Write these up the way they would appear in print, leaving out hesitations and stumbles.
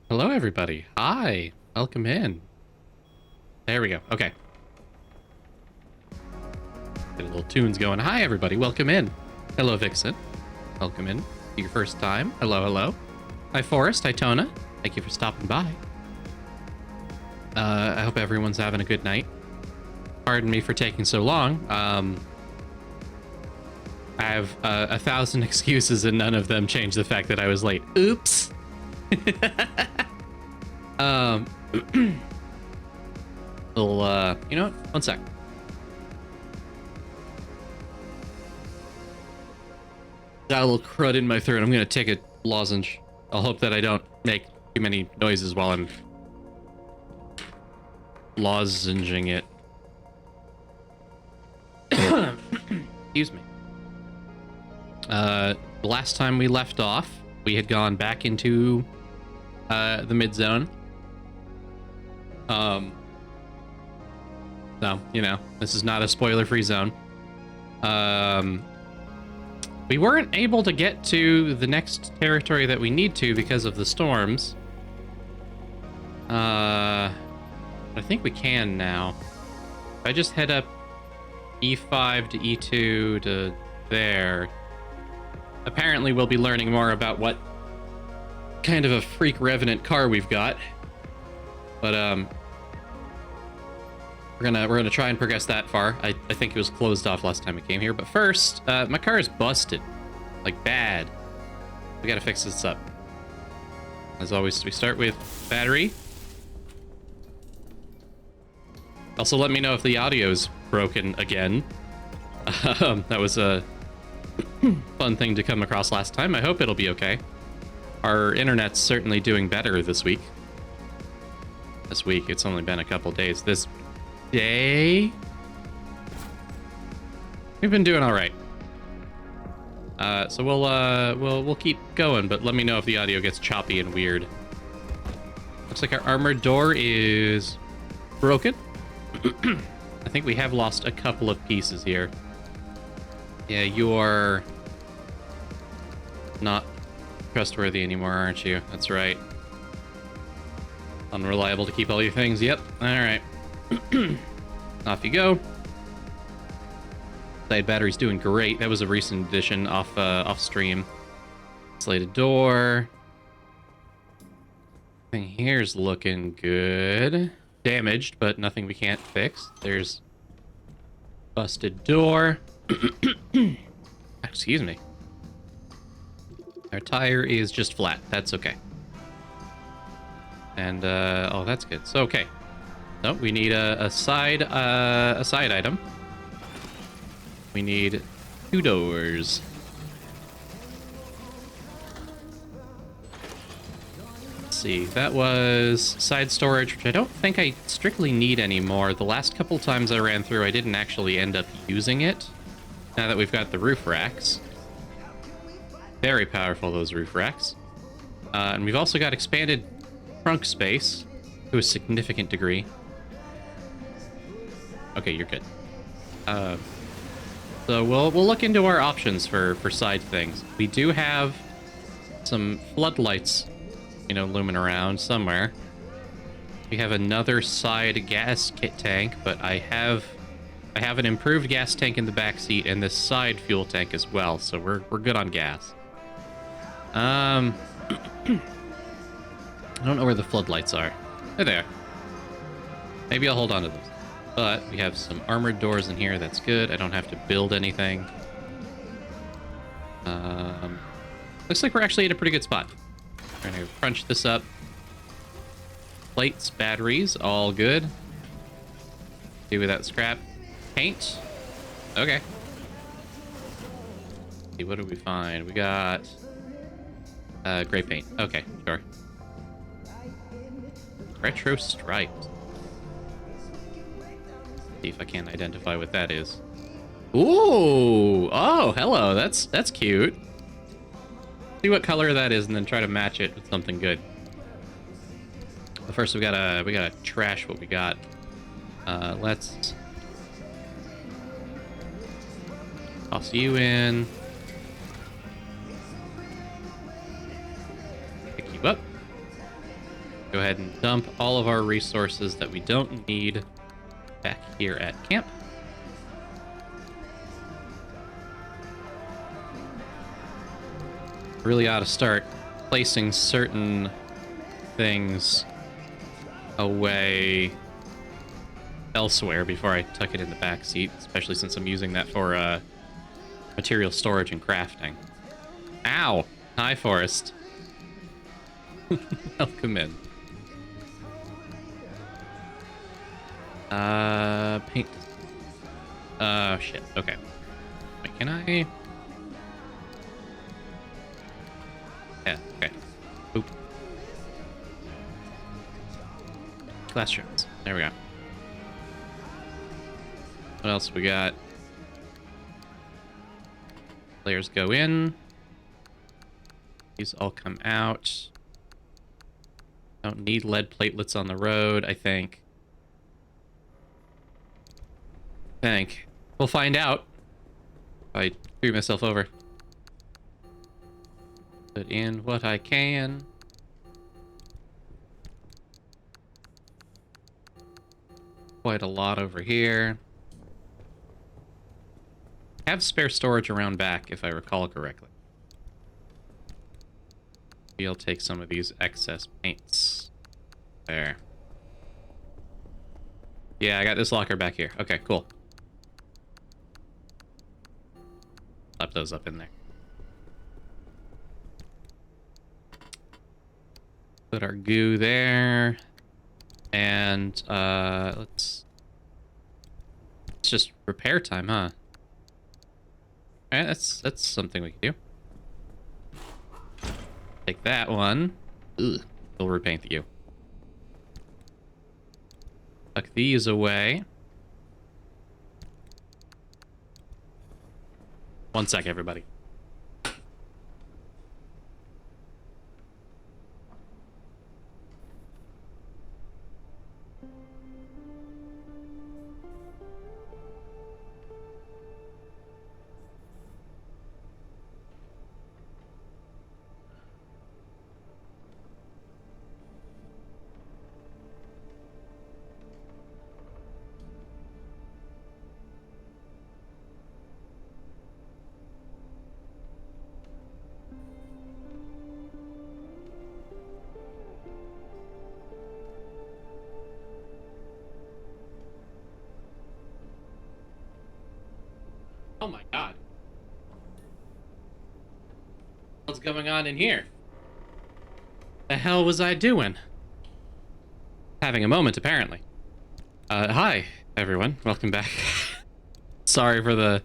Hello, everybody. Hi. Welcome in. There we go. Okay. Get a little tunes going. Hi, everybody. Welcome in. Hello, Vixen. Welcome in. Your first time. Hello, hello. Hi, Forrest. Hi, Tona. Thank you for stopping by. I hope everyone's having a good night. Pardon me for taking so long. I have 1,000 excuses and none of them change the fact that I was late. Oops. Little, you know what? One sec. Got a little crud in my throat. I'm gonna take a lozenge. I'll hope that I don't make too many noises while I'm lozenging it. Excuse me. The last time we left off, we had gone back into the mid zone. So, you know, this is not a spoiler-free zone. We weren't able to get to the next territory that we need to because of the storms. I think we can now. If I just head up E5 to E2 to there, apparently we'll be learning more about what kind of a freak revenant car we've got. But we're gonna try and progress that far. I think it was closed off last time we came here. But first, my car is busted, like bad. We gotta fix this up. As always, we start with battery. Also, let me know if the audio's broken again. That was a fun thing to come across last time. I hope it'll be okay. Our internet's certainly doing better this week. This week, it's only been a couple days. This day, we've been doing all right. So we'll keep going, but let me know if the audio gets choppy and weird. Looks like our armored door is broken. I think we have lost a couple of pieces here. Yeah, you're not trustworthy anymore, aren't you? That's right. Unreliable to keep all your things. Yep. All right. Off you go. Side battery's doing great. That was a recent addition off stream. Slated door. Thing here's looking good. Damaged, but nothing we can't fix. There's busted door. Excuse me. Our tire is just flat. That's okay. And oh, that's good. So okay. No, we need a side item. We need 2 doors. Let's see. That was side storage, which I don't think I strictly need anymore. The last couple times I ran through, I didn't actually end up using it. Now that we've got the roof racks. Very powerful, those roof racks. And we've also got expanded trunk space to a significant degree. Okay, you're good. So we'll look into our options for side things. We do have some floodlights, you know, looming around somewhere. We have another side gas kit tank, but I have an improved gas tank in the back seat and this side fuel tank as well, so we're good on gas. I don't know where the floodlights are. They're there. Maybe I'll hold on to those. But we have some armored doors in here. That's good. I don't have to build anything. Looks like we're actually at a pretty good spot. We're going to crunch this up. Plates, batteries, all good. Do without scrap. Paint. Okay. Let's see, what did we find? We got gray paint. Okay, sure. Retro striped. See if I can identify what that is. Ooh! Oh, hello. That's cute. See what color that is, and then try to match it with something good. But first, we gotta trash what we got. Let's toss you in. Pick you up. Go ahead and dump all of our resources that we don't need back here at camp. Really ought to start placing certain things away elsewhere before I tuck it in the back seat, especially since I'm using that for material storage and crafting. Ow! Hi, Forest. Welcome in. Paint. Shit. Okay. Wait, can I? Yeah, okay. Oop. Glass shards. There we go. What else we got? Layers go in. These all come out. Don't need lead platelets on the road, I think. We'll find out if I screw myself over. Put in what I can. Quite a lot over here. Have spare storage around back, if I recall correctly. Maybe I'll take some of these excess paints. There. Yeah, I got this locker back here. Okay, cool. Slap those up in there. Put our goo there. And, it's just repair time, huh? Alright, that's something we can do. Take that one. Ugh, we'll repaint you. Tuck these away. One sec, everybody. Oh my god. What's going on in here? The hell was I doing? Having a moment, apparently. Hi, everyone. Welcome back. Sorry for the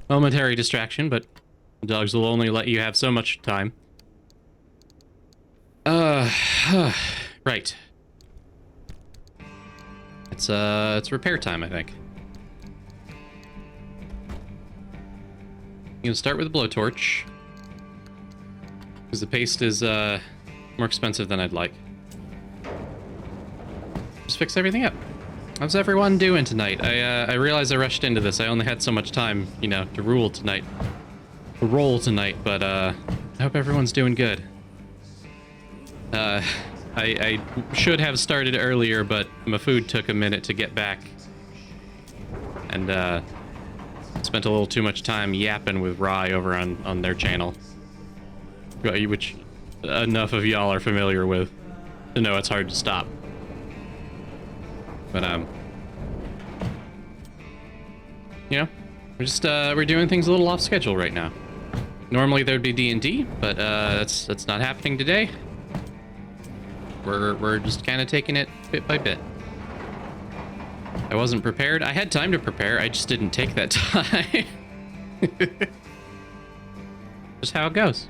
momentary distraction, but dogs will only let you have so much time. Right. It's repair time, I think. I'm gonna start with a blowtorch, because the paste is more expensive than I'd like. Just fix everything up. How's everyone doing tonight? I realize I rushed into this. I only had so much time, you know, to roll tonight, but I hope everyone's doing good. I should have started earlier, but my food took a minute to get back, and spent a little too much time yapping with Rye over on their channel, which enough of y'all are familiar with to know it's hard to stop. But you know, we're doing things a little off schedule right now. Normally there'd be D&D, but that's not happening today. We're just kind of taking it bit by bit. I wasn't prepared. I had time to prepare. I just didn't take that time. Just how it goes.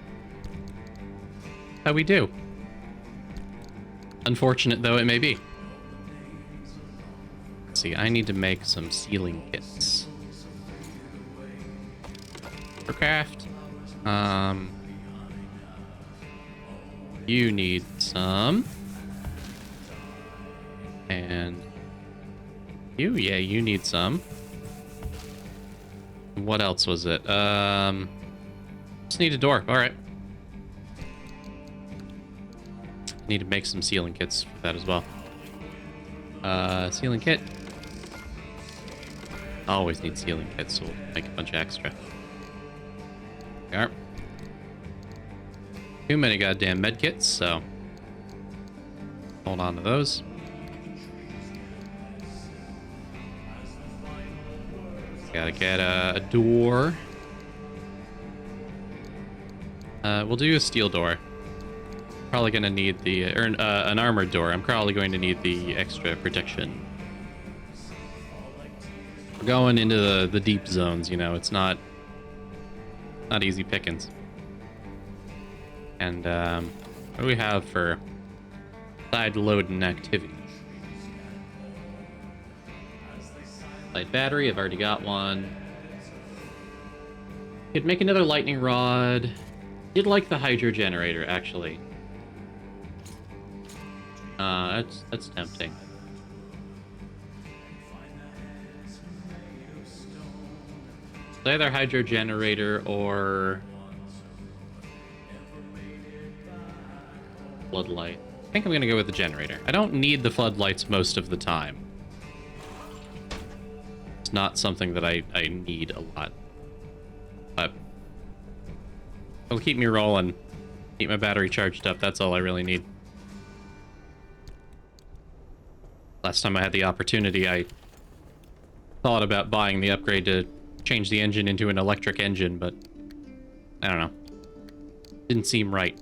How we do. Unfortunate though it may be. Let's see, I need to make some sealing kits. For craft. You need some. And yeah, you need some. What else was it? Just need a door. All right. Need to make some sealing kits for that as well. Sealing kit. Always need sealing kits, so we'll make a bunch of extra. There are too many goddamn med kits, so hold on to those. Gotta get a door. We'll do a steel door. Probably gonna need the an armored door. I'm probably going to need the extra protection. We're going into the deep zones, you know. It's not easy pickings. And what do we have for side loading activity? Light battery, I've already got one. Could make another lightning rod. Did like the hydro generator, actually. That's tempting. It's either hydro generator or floodlight. I think I'm gonna go with the generator. I don't need the floodlights most of the time. It's not something that I need a lot. But it'll keep me rolling. Keep my battery charged up. That's all I really need. Last time I had the opportunity, I thought about buying the upgrade to change the engine into an electric engine, but I don't know. Didn't seem right.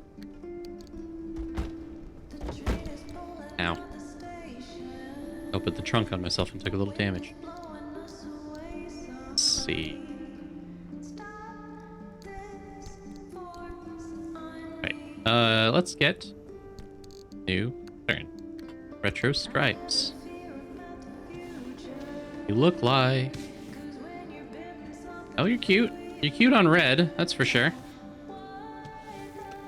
Ow. Opened the trunk on myself and took a little damage. Let's see. Right. Let's get new turn. Retro stripes. You look like... Oh, you're cute. You're cute on red, that's for sure.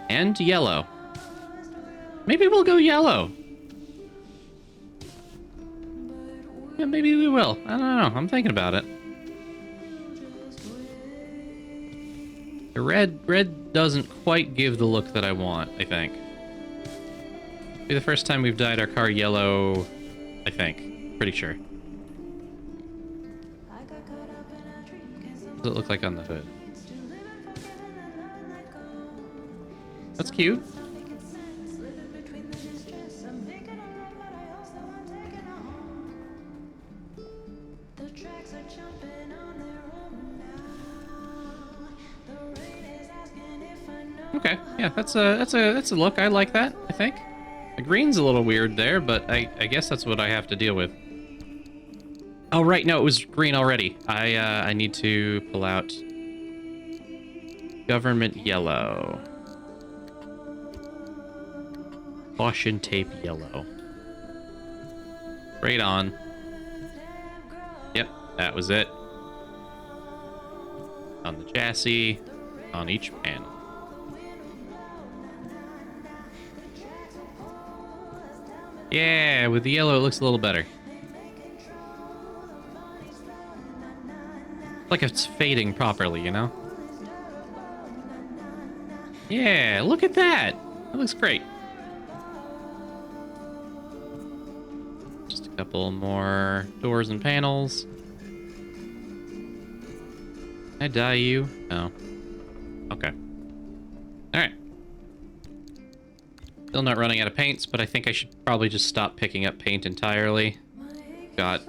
And yellow. Maybe we'll go yellow. Yeah, maybe we will. I don't know. I'm thinking about it. The red doesn't quite give the look that I want, I think. Be the first time we've dyed our car yellow, I think. Pretty sure. What does it look like on the hood? That's cute. Okay, yeah, that's a look. I like that, I think. The green's a little weird there, but I guess that's what I have to deal with. Oh, right, no, it was green already. I need to pull out government yellow. Caution tape yellow. Right on. Yep, that was it. On the chassis, on each panel. Yeah, with the yellow it looks a little better. Like it's fading properly, you know? Yeah, look at that! That looks great. Just a couple more doors and panels. Can I dye you? No. Okay. Alright. Still not running out of paints, but I think I should probably just stop picking up paint entirely. Got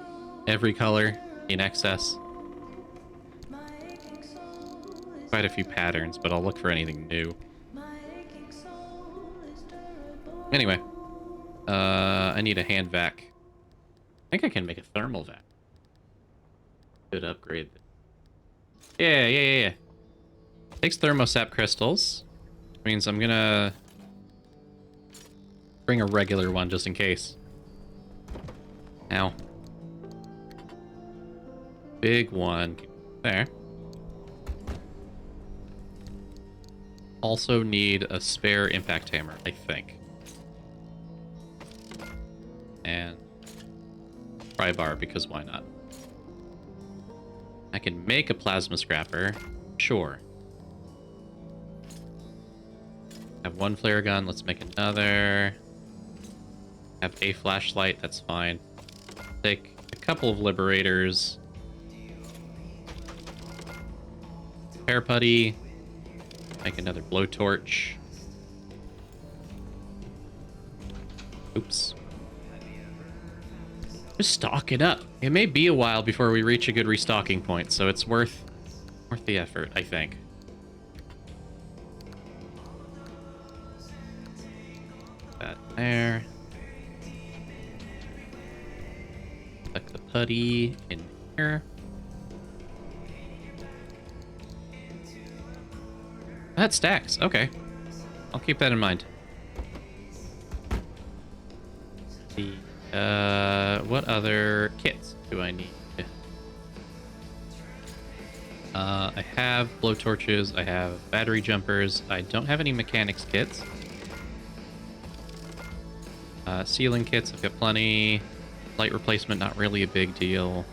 every color in excess. Quite a few patterns, but I'll look for anything new. Anyway. I need a hand vac. I think I can make a thermal vac. Good upgrade. Yeah. Takes thermosap crystals. Which means I'm gonna bring a regular one just in case. Ow. Big one. There. Also need a spare impact hammer, I think. And pry bar, because why not? I can make a plasma scrapper. Sure. Have one flare gun. Let's make another. Have a flashlight, that's fine. Take a couple of liberators. Hair putty. Make another blowtorch. Oops. Just stock it up. It may be a while before we reach a good restocking point, so it's worth the effort, I think. That there. Tuck the putty in here. That stacks. Okay. I'll keep that in mind. What other kits do I need? I have blowtorches. I have battery jumpers. I don't have any mechanics kits. Ceiling kits, I've got plenty. Light replacement, not really a big deal.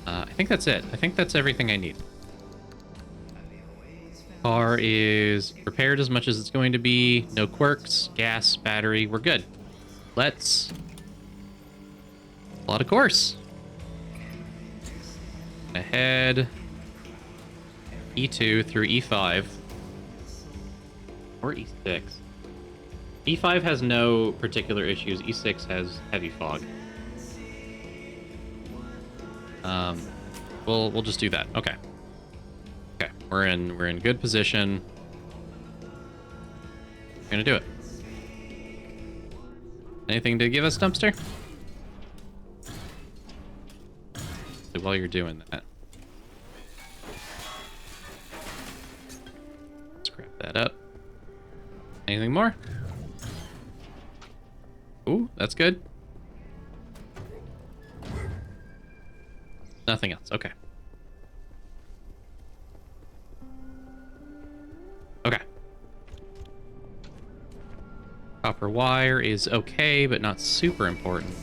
I think that's it. I think that's everything I need. Car is repaired as much as it's going to be. No quirks, gas, battery. We're good. Let's plot a course. Ahead. E2 through E5. Or E6. E5 has no particular issues. E6 has heavy fog. We'll just do that. Okay. Okay, we're in good position. We're gonna do it. Anything to give us, dumpster? So while you're doing that, let's grab that up. Anything more? Ooh, that's good. Nothing else. Okay. Okay. Copper wire is okay, but not super important.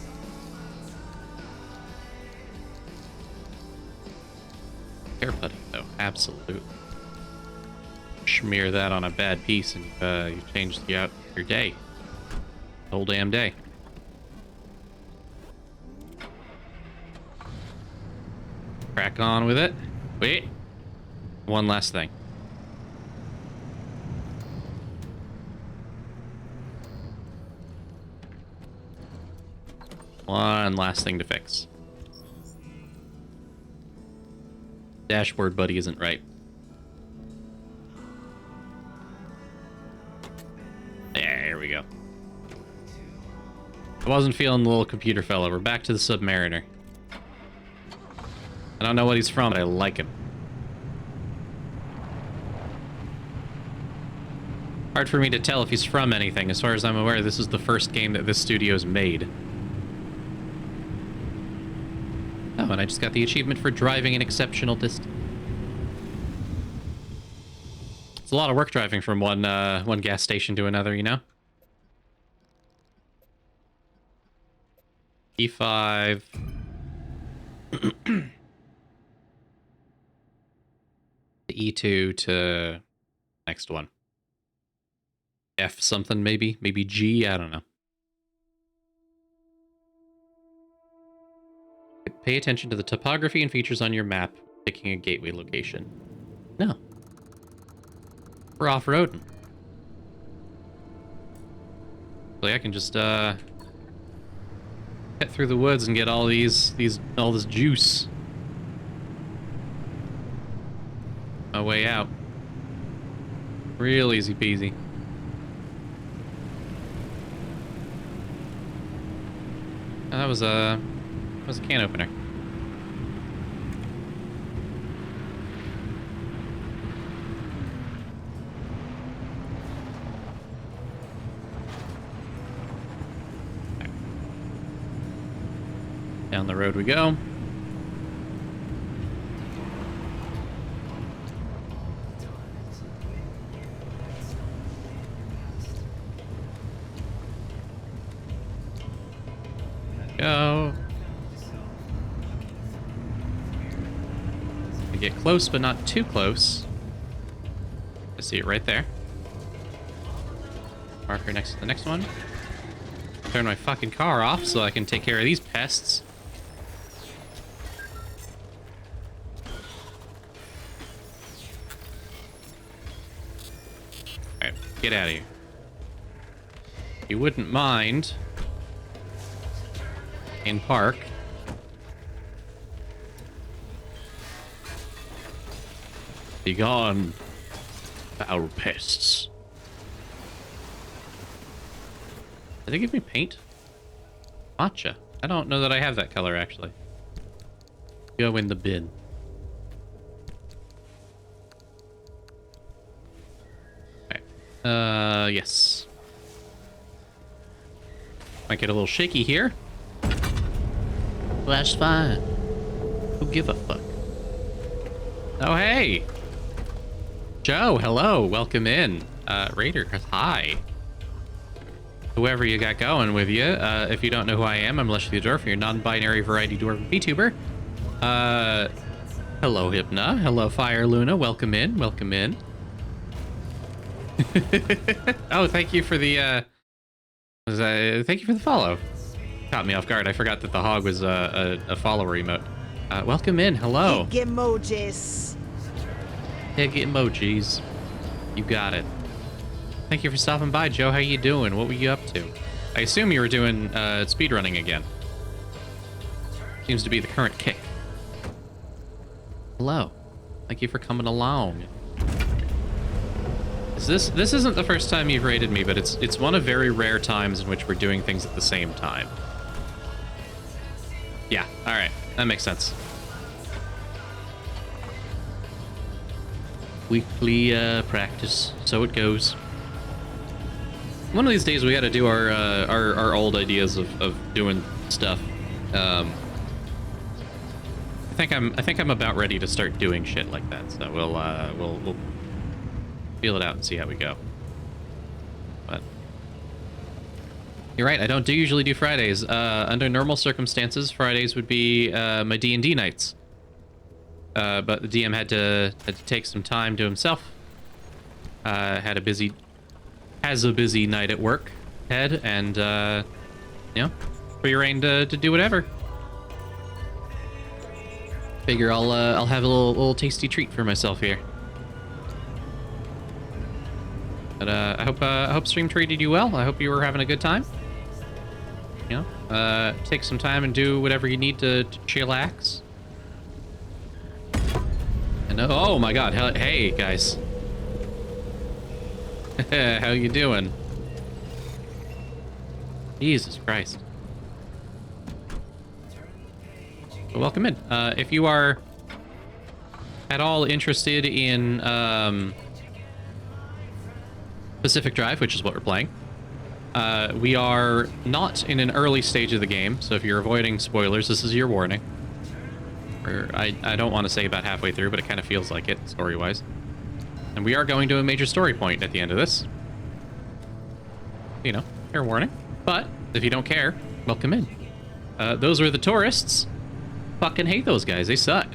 Hair putty, though. Absolutely. Smear that on a bad piece and you change your day. The whole damn day. Crack on with it. Wait. One last thing. One last thing to fix. Dashboard buddy isn't right. There we go. I wasn't feeling the little computer fella. We're back to the Submariner. I don't know what he's from, but I like him. Hard for me to tell if he's from anything. As far as I'm aware, this is the first game that this studio's made. Oh, and I just got the achievement for driving an exceptional distance. It's a lot of work driving from one gas station to another, you know? E5. E2 to next one. F something maybe? Maybe G? I don't know. Pay attention to the topography and features on your map, picking a gateway location. No. We're off-roading. Like I can just get through the woods and get all this juice. My way out. Real easy peasy. That was a can opener. Okay. Down the road we go. Go. Get close, but not too close. I see it right there. Marker next to the next one. Turn my fucking car off so I can take care of these pests. Alright, get out of here. You wouldn't mind in park. Be gone, foul pests. Did they give me paint? Matcha. I don't know that I have that color, actually. Go in the bin. Okay. Yes. Might get a little shaky here. Well, that's fine. Who give a fuck? Oh, hey! Joe, hello. Welcome in. Raider, hi. Whoever you got going with you. If you don't know who I am, I'm Leshii the Dwarf, your non-binary variety dwarf VTuber. Hello, Hypna. Hello, Fire Luna. Welcome in. Welcome in. Oh, thank you for the, thank you for the follow. Caught me off guard. I forgot that the hog was a follower emote. Welcome in. Hello. Big emojis. Big emojis. You got it. Thank you for stopping by, Joe. How you doing? What were you up to? I assume you were doing speedrunning again. Seems to be the current kick. Hello. Thank you for coming along. This isn't the first time you've raided me, but it's one of very rare times in which we're doing things at the same time. Yeah, all right. That makes sense. Weekly practice. So it goes. One of these days we got to do our old ideas of doing stuff. I think I'm about ready to start doing shit like that. So we'll feel it out and see how we go. But you're right. I don't usually do Fridays. Under normal circumstances, Fridays would be my D&D nights. But the DM had to take some time to himself. Has a busy night at work ahead, and you know, rearranged to do whatever. Figure I'll have a little tasty treat for myself here. But I hope stream treated you well. I hope you were having a good time. You know, take some time and do whatever you need to chillax. And oh my God, hey guys. How you doing? Jesus Christ. So welcome in. If you are at all interested in Pacific Drive, which is what we're playing, we are not in an early stage of the game, so if you're avoiding spoilers, this is your warning. Or I don't want to say about halfway through, but it kind of feels like it, story-wise. And we are going to a major story point at the end of this. You know, fair warning. But if you don't care, welcome in. Those were the tourists. Fucking hate those guys. They suck.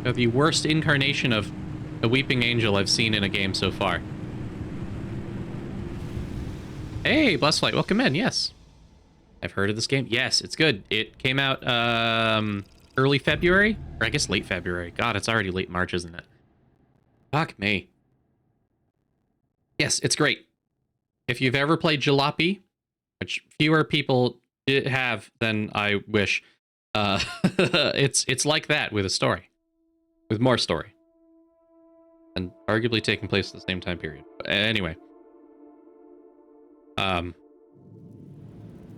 They're the worst incarnation of a weeping angel I've seen in a game so far. Hey, Blesslight, welcome in. Yes. I've heard of this game. Yes, it's good. It came out early February, or I guess late February. God, it's already late March, isn't it? Fuck me. Yes, it's great. If you've ever played Jalopy, which fewer people have than I wish, it's like that with a story, with more story, and arguably taking place at the same time period. But anyway,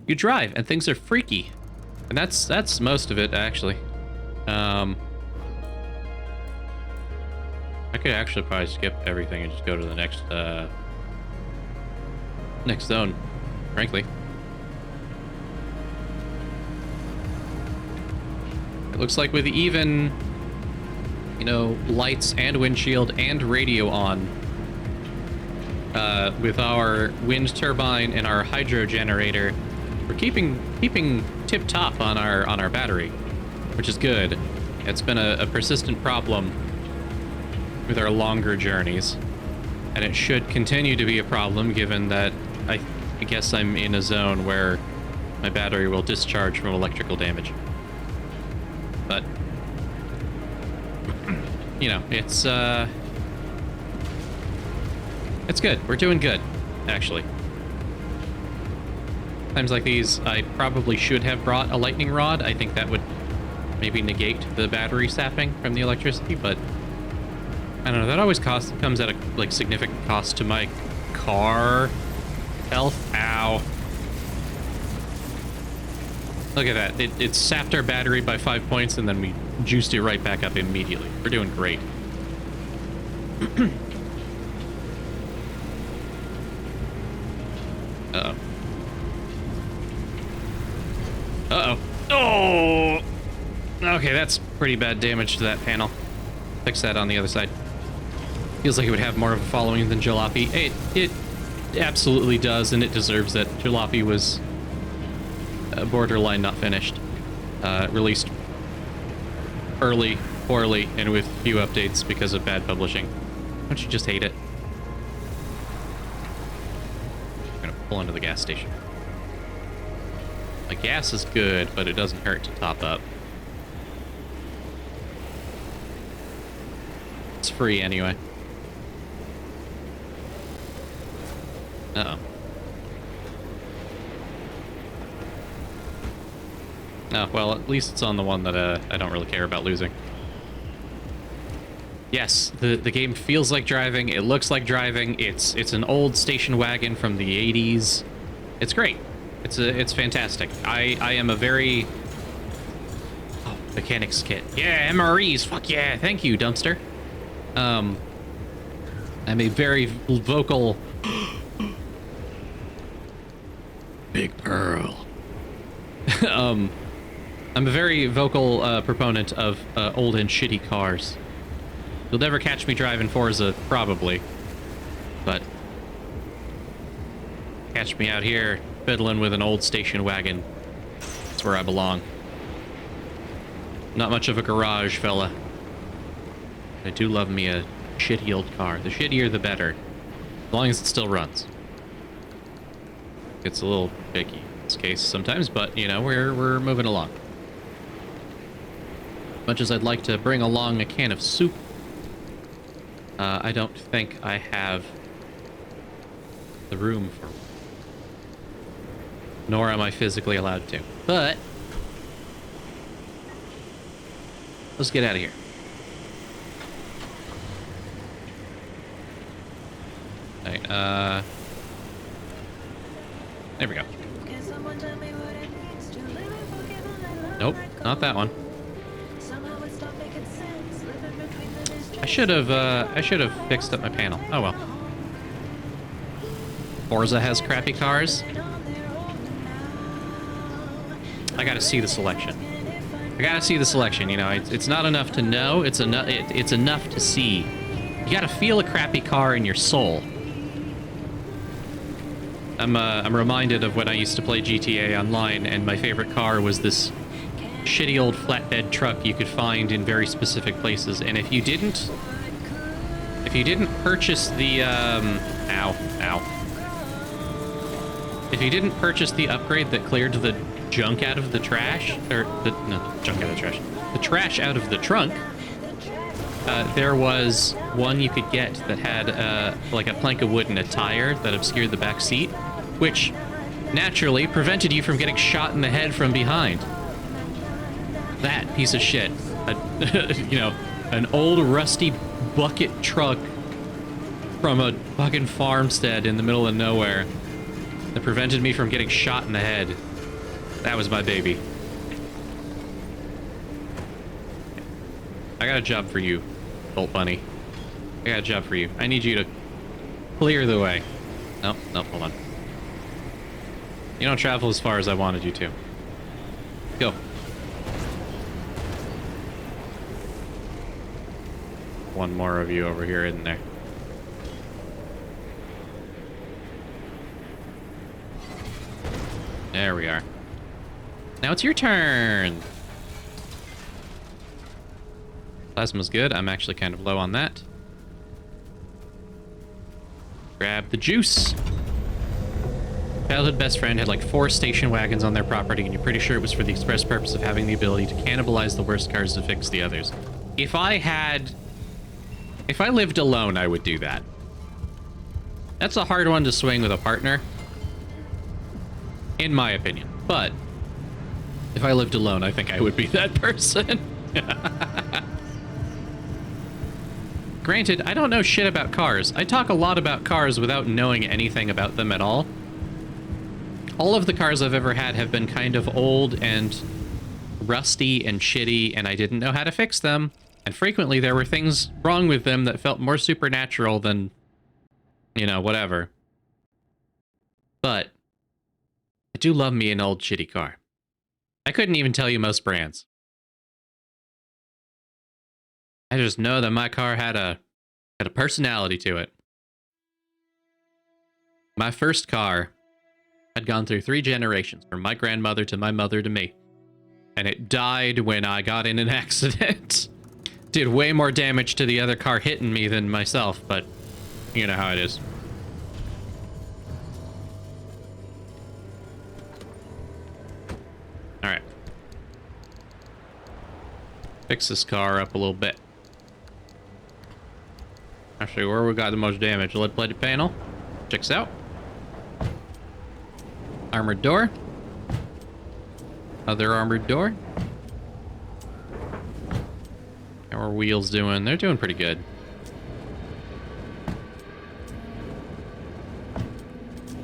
you drive and things are freaky, and that's most of it actually. I could actually probably skip everything and just go to the next zone, frankly. It looks like with even, you know, lights and windshield and radio on, with our wind turbine and our hydro generator, we're keeping tip top on our battery, which is good. It's been a persistent problem with our longer journeys, and it should continue to be a problem given that I guess I'm in a zone where my battery will discharge from electrical damage. But, you know, it's good. We're doing good, actually. Times like these, I probably should have brought a lightning rod. I think that would maybe negate the battery sapping from the electricity, but I don't know. That always comes at a like significant cost to my car health. Ow. Look at that. It sapped our battery by 5 points, and then we juiced it right back up immediately. We're doing great. Uh-oh. Uh-oh. Oh! Okay, that's pretty bad damage to that panel. Fix that on the other side. Feels like it would have more of a following than Jalopy. It absolutely does, and it deserves it. Jalopy was borderline not finished. Released early, poorly, and with few updates because of bad publishing. Don't you just hate it? I'm gonna pull into the gas station. My gas is good, but it doesn't hurt to top up. It's free anyway. Uh-oh. Oh, well, at least it's on the one that I don't really care about losing. Yes, the game feels like driving. It looks like driving. It's an old station wagon from the 80s. It's great. It's fantastic. I am a very... Oh, mechanics kit. Yeah, MREs. Fuck yeah. Thank you, dumpster. I'm a very vocal... Big Pearl. I'm a very vocal proponent of old and shitty cars. You'll never catch me driving Forza, probably. But catch me out here fiddling with an old station wagon. That's where I belong. Not much of a garage fella. I do love me a shitty old car. The shittier, the better. As long as it still runs. It's a little picky in this case sometimes, but, you know, we're moving along. Much as I'd like to bring along a can of soup, I don't think I have the room for one. Nor am I physically allowed to. But let's get out of here. Alright, there we go. Nope, not that one. I should have fixed up my panel. Oh well. Forza has crappy cars. I gotta see the selection. I gotta see the selection, you know. It's not enough to know, it's enough to see. You gotta feel a crappy car in your soul. I'm reminded of when I used to play GTA Online, and my favorite car was this shitty old flatbed truck you could find in very specific places. And if you didn't purchase the if you didn't purchase the upgrade that cleared the junk out of the trash, or the trash out of the trunk, there was one you could get that had like a plank of wood and a tire that obscured the back seat, which naturally prevented you from getting shot in the head from behind. That piece of shit. You know, an old rusty bucket truck from a fucking farmstead in the middle of nowhere that prevented me from getting shot in the head. That was my baby. I got a job for you, Bolt Bunny. I got a job for you. I need you to clear the way. Nope, hold on. You don't travel as far as I wanted you to. Go. One more of you over here, isn't there? There we are. Now it's your turn. Plasma's good. I'm actually kind of low on that. Grab the juice. Childhood best friend had like 4 station wagons on their property, and you're pretty sure it was for the express purpose of having the ability to cannibalize the worst cars to fix the others. If I lived alone, I would do that. That's a hard one to swing with a partner, in my opinion. But if I lived alone, I think I would be that person. Granted, I don't know shit about cars. I talk a lot about cars without knowing anything about them at all. All of the cars I've ever had have been kind of old and rusty and shitty, and I didn't know how to fix them. And frequently there were things wrong with them that felt more supernatural than, you know, whatever. But I do love me an old shitty car. I couldn't even tell you most brands. I just know that my car had a personality to it. My first car had gone through 3 generations, from my grandmother to my mother to me. And it died when I got in an accident. Did way more damage to the other car hitting me than myself, but you know how it is. Alright. Fix this car up a little bit. Actually, where we got the most damage? Lead plated panel. Checks out. Armored door. Other armored door. How are wheels doing? They're doing pretty good.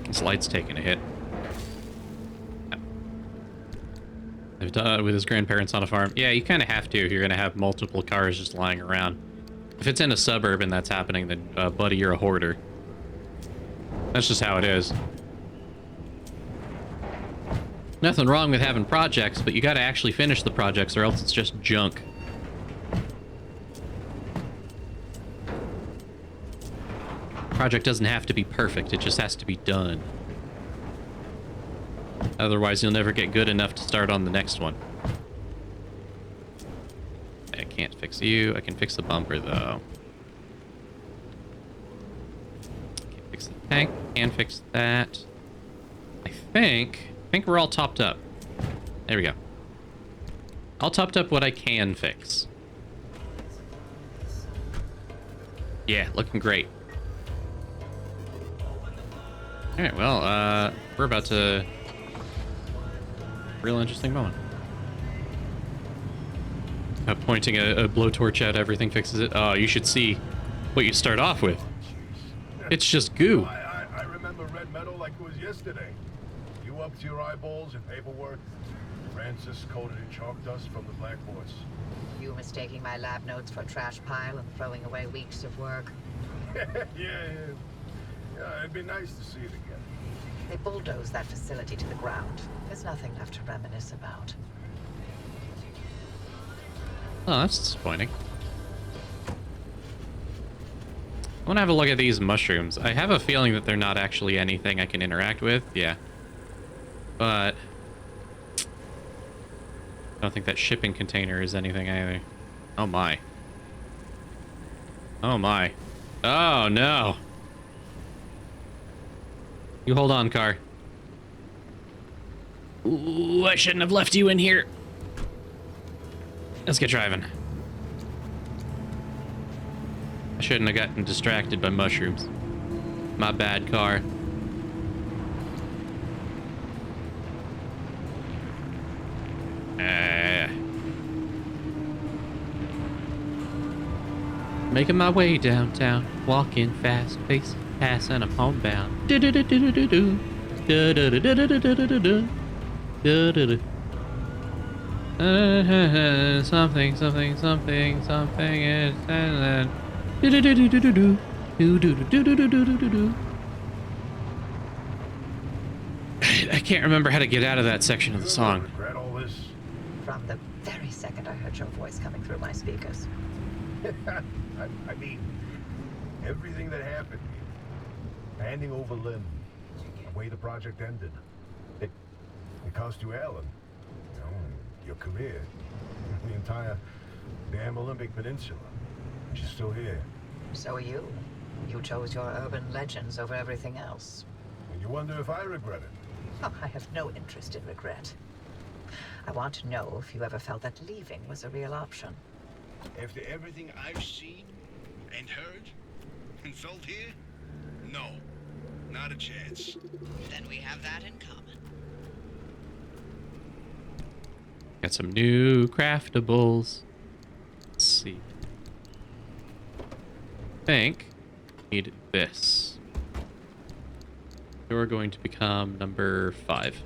This light's taking a hit. I've done it with his grandparents on a farm. Yeah, you kind of have to if you're going to have multiple cars just lying around. If it's in a suburb and that's happening, then, buddy, you're a hoarder. That's just how it is. Nothing wrong with having projects, but you gotta actually finish the projects or else it's just junk. Project doesn't have to be perfect, it just has to be done. Otherwise, you'll never get good enough to start on the next one. I can't fix you. I can fix the bumper, though. Can't fix the tank. Can fix that. I think we're all topped up. There we go. All topped up what I can fix. Yeah, looking great. Alright, well, we're about to... Real interesting moment. Pointing a blowtorch at everything fixes it. Oh, you should see what you start off with. It's just goo. I remember red metal like it was yesterday. You up to your eyeballs in paperwork. Francis coated in chalk dust from the blackboards. You mistaking my lab notes for a trash pile and throwing away weeks of work. Yeah, it'd be nice to see it again. They bulldozed that facility to the ground. There's nothing left to reminisce about. Oh, that's disappointing. I want to have a look at these mushrooms. I have a feeling that they're not actually anything I can interact with. Yeah. But I don't think that shipping container is anything either. Oh my. Oh my. Oh no. You hold on, car. Ooh, I shouldn't have left you in here. Let's get driving. I shouldn't have gotten distracted by mushrooms. My bad, car. Making my way downtown, walking fast, pace, passing, I'm homebound. Do-do-do-do-do-do. Do-do-do-do-do-do-do-do. Do-do-do. Something is do-do-do-do-do-do. Do-do-do-do-do-do-do-do. I can't remember how to get out of that section of the song. Regret all this? From the very second I heard your voice coming through my speakers. I mean, everything that happened, handing over Lynn, the way the project ended, it cost you Alan, you know, your career, the entire damn Olympic Peninsula. But you're still here. So are you. You chose your urban legends over everything else. And you wonder if I regret it. Oh, I have no interest in regret. I want to know if you ever felt that leaving was a real option. After everything I've seen and heard and felt here, no, not a chance. Then we have that in common. Got some new craftables. Let's see. I think need this. You're going to become number 5.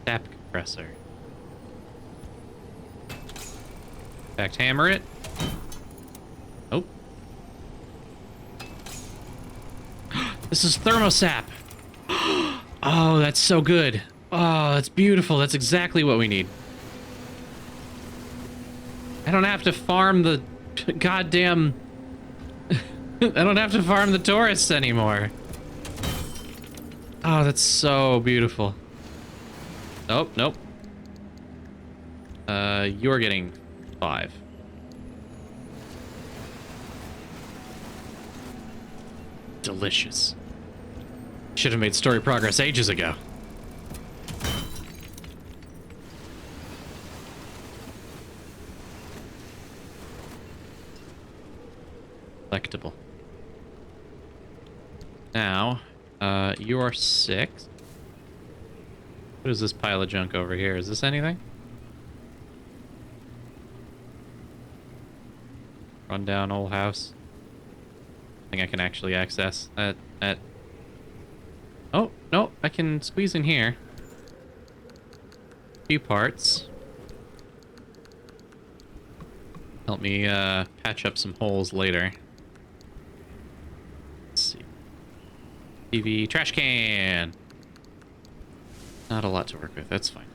Tap compressor. In fact, hammer it. Oh. This is thermosap. Oh, that's so good. Oh, that's beautiful. That's exactly what we need. I don't have to farm the goddamn... I don't have to farm the tourists anymore. Oh, that's so beautiful. Oh, nope. You're getting 5. Delicious. Should have made story progress ages ago. Collectible. Now, you are 6. What is this pile of junk over here? Is this anything? Run down old house. Thing I can actually access. Oh, no, I can squeeze in here. Few parts. Help me patch up some holes later. Let's see. TV trash can. Not a lot to work with. That's fine.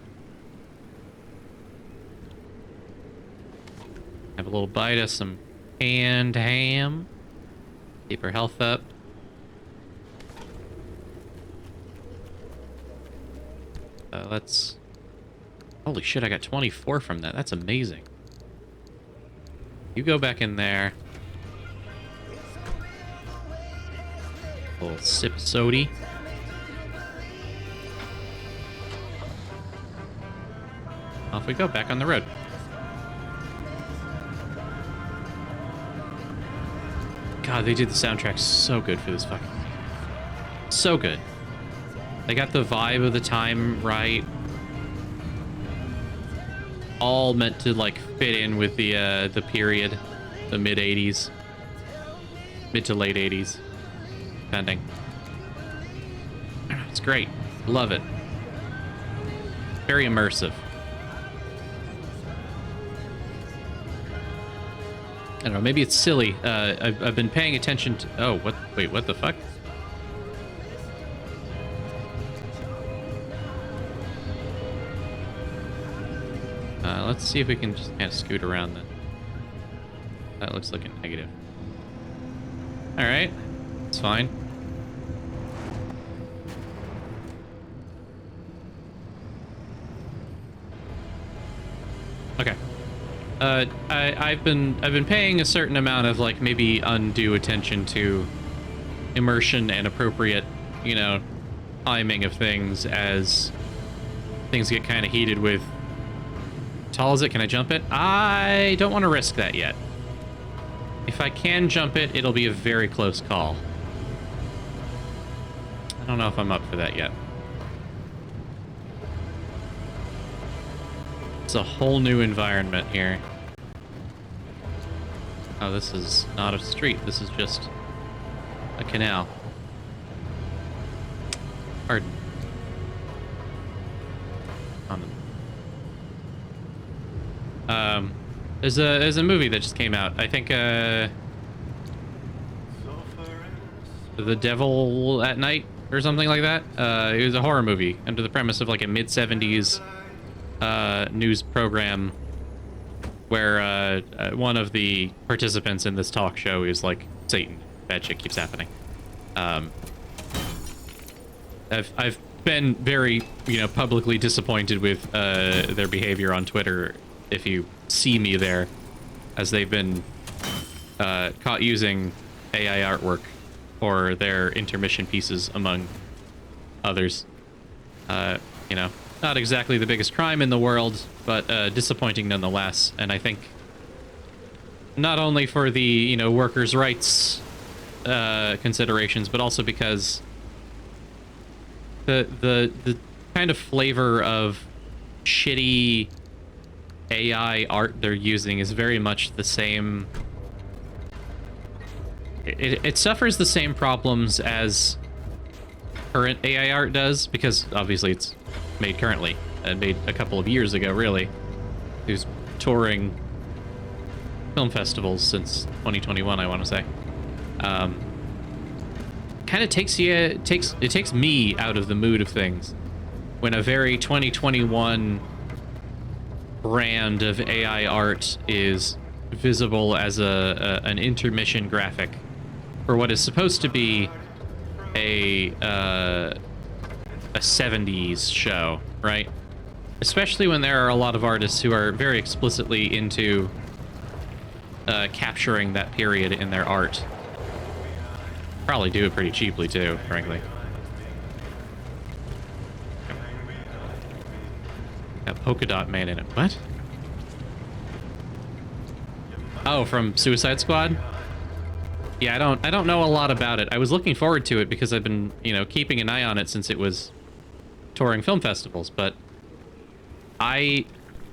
Have a little bite of some canned ham. Keep her health up. Let's... Holy shit, I got 24 from that. That's amazing. You go back in there. A little sip sody. Off we go, back on the road. God, they did the soundtrack so good for this fucking... So good. They got the vibe of the time right. All meant to, like, fit in with the period. The mid-80s. Mid to late 80s. Depending. It's great. Love it. Very immersive. I don't know, maybe it's silly. I've been paying attention to... Oh, what? Wait, what the fuck? Let's see if we can just kind of scoot around then. That looks like a negative. Alright. It's fine. Okay. I've been paying a certain amount of, like, maybe undue attention to immersion and appropriate, you know, timing of things as things get kind of heated with... Tall is it? Can I jump it? I don't want to risk that yet. If I can jump it, it'll be a very close call. I don't know if I'm up for that yet. It's a whole new environment here. Oh, this is not a street. This is just a canal. Pardon. There's a movie that just came out. I think The Devil at Night or something like that. It was a horror movie under the premise of like a mid-70s news program where one of the participants in this talk show is like Satan. Bad shit keeps happening. I've been very, you know, publicly disappointed with their behavior on Twitter. If you see me there, as they've been caught using AI artwork for their intermission pieces, among others. You know, not exactly the biggest crime in the world, but disappointing nonetheless. And I think not only for the, you know, workers' rights considerations, but also because the kind of flavor of shitty AI art they're using is very much the same. It suffers the same problems as current AI art does, because obviously it's made currently and made a couple of years ago, really. Who's touring film festivals since 2021, I want to say. Kind of takes me out of the mood of things when a very 2021 brand of AI art is visible as an intermission graphic for what is supposed to be a 70s show, right? Especially when there are a lot of artists who are very explicitly into capturing that period in their art. Probably do it pretty cheaply too, frankly. Got Polka Dot Man in it. What? Oh, from Suicide Squad? Yeah, I don't know a lot about it. I was looking forward to it because I've been, you know, keeping an eye on it since it was touring film festivals, but I'm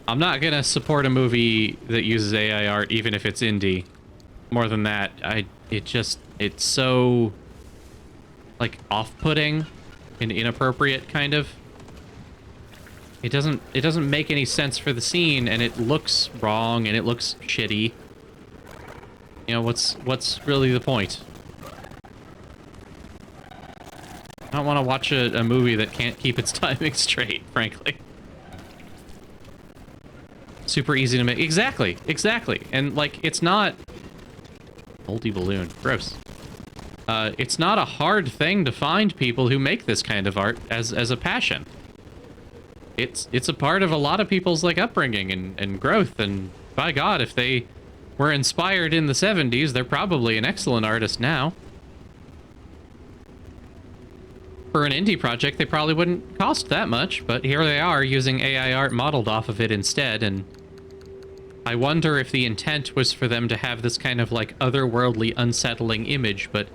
not gonna support a movie that uses AI art even if it's indie. More than that, it's so like off-putting and inappropriate, kind of. It doesn't make any sense for the scene, and it looks wrong and it looks shitty. You know, what's really the point? I don't want to watch a movie that can't keep its timing straight, frankly. Super easy to make. Exactly. And, like, it's not... Moldy balloon. Gross. It's not a hard thing to find people who make this kind of art as a passion. It's a part of a lot of people's, like, upbringing and growth, and by God, if they were inspired in the 70s, they're probably an excellent artist now. For an indie project, they probably wouldn't cost that much, but here they are using AI art modeled off of it instead, and I wonder if the intent was for them to have this kind of, like, otherworldly, unsettling image, but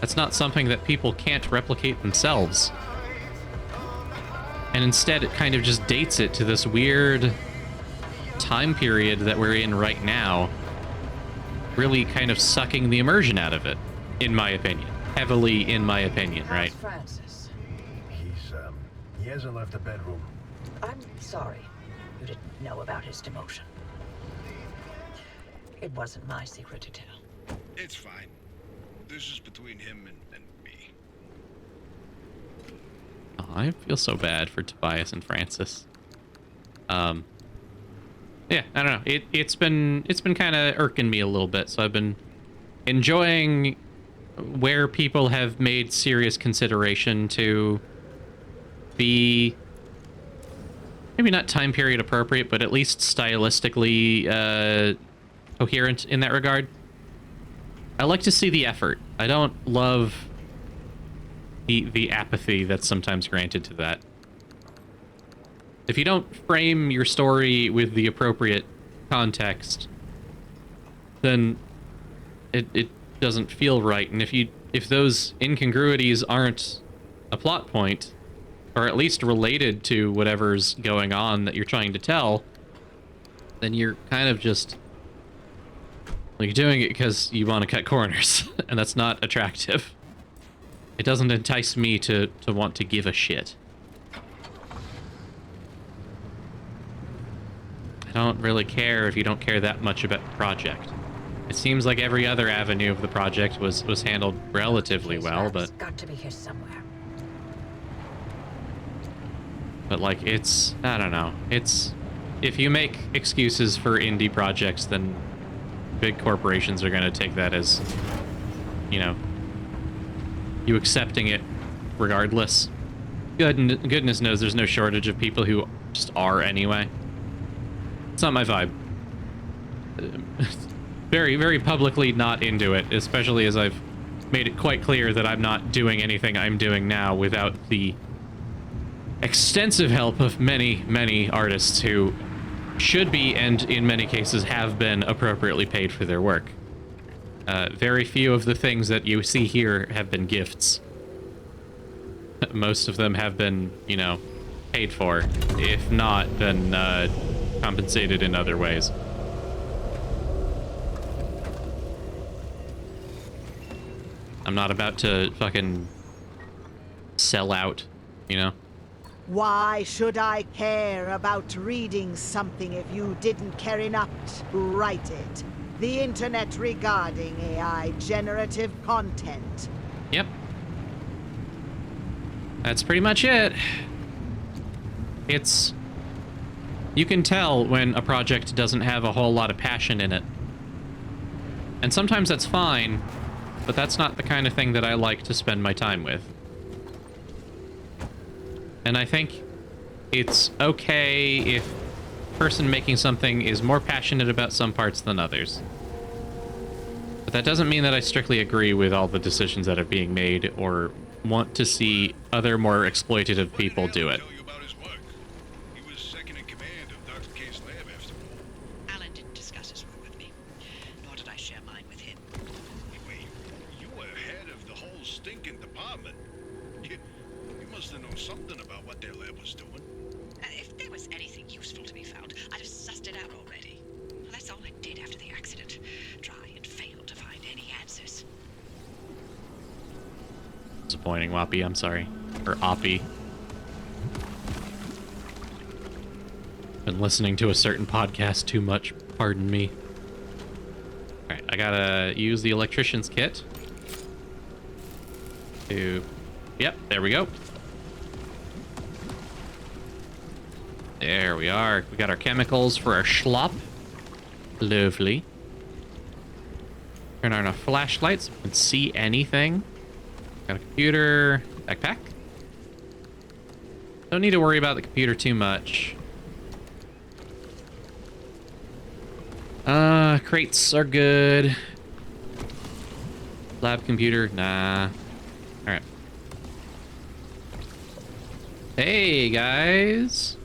that's not something that people can't replicate themselves. And instead, it kind of just dates it to this weird time period that we're in right now, really kind of sucking the immersion out of it, in my opinion. Heavily in my opinion, right? Francis. He hasn't left the bedroom. I'm sorry you didn't know about his demotion. It wasn't my secret to tell. It's fine. This is between him and me. Oh, I feel so bad for Tobias and Francis. Yeah, I don't know. It's been kind of irking me a little bit, so I've been enjoying where people have made serious consideration to be maybe not time period appropriate, but at least stylistically coherent in that regard. I like to see the effort. I don't love the apathy that's sometimes granted to that. If you don't frame your story with the appropriate context, then it doesn't feel right. And if those incongruities aren't a plot point, or at least related to whatever's going on that you're trying to tell, then you're kind of just like doing it because you want to cut corners, and that's not attractive. It doesn't entice me to want to give a shit. I don't really care if you don't care that much about the project. It seems like every other avenue of the project was handled relatively well, but got to be here somewhere. But like, it's, I don't know. It's, if you make excuses for indie projects, then big corporations are going to take that as, you know, you accepting it regardless. Goodness knows there's no shortage of people who just are anyway. It's not my vibe. very, very publicly not into it, especially as I've made it quite clear that I'm not doing anything I'm doing now without the extensive help of many, many artists who should be, and in many cases have been, appropriately paid for their work. Very few of the things that you see here have been gifts. Most of them have been, you know, paid for. If not, then compensated in other ways. I'm not about to fucking sell out, you know? Why should I care about reading something if you didn't care enough to write it? The internet regarding AI generative content. Yep. That's pretty much it. It's... You can tell when a project doesn't have a whole lot of passion in it. And sometimes that's fine, but that's not the kind of thing that I like to spend my time with. And I think it's okay if the person making something is more passionate about some parts than others. But that doesn't mean that I strictly agree with all the decisions that are being made or want to see other more exploitative people do it. Alan didn't discuss his work with me, nor did I share mine with him. Wait, you were head of the whole stinking department. You must have known something about what their lab was doing. If there was anything useful to be found, I'd have sussed it out already. Well, that's all I did after the accident. Try and fail to find any answers. Disappointing, Wappy, I'm sorry. Or Oppie. Been listening to a certain podcast too much, pardon me. Alright, I gotta use the electrician's kit. Yep, there we go. There we are. We got our chemicals for our schlop. Lovely. Turn on our flashlights so we can see anything. Got a computer. Backpack. Don't need to worry about the computer too much. Crates are good. Lab computer, nah. Alright. Hey, guys.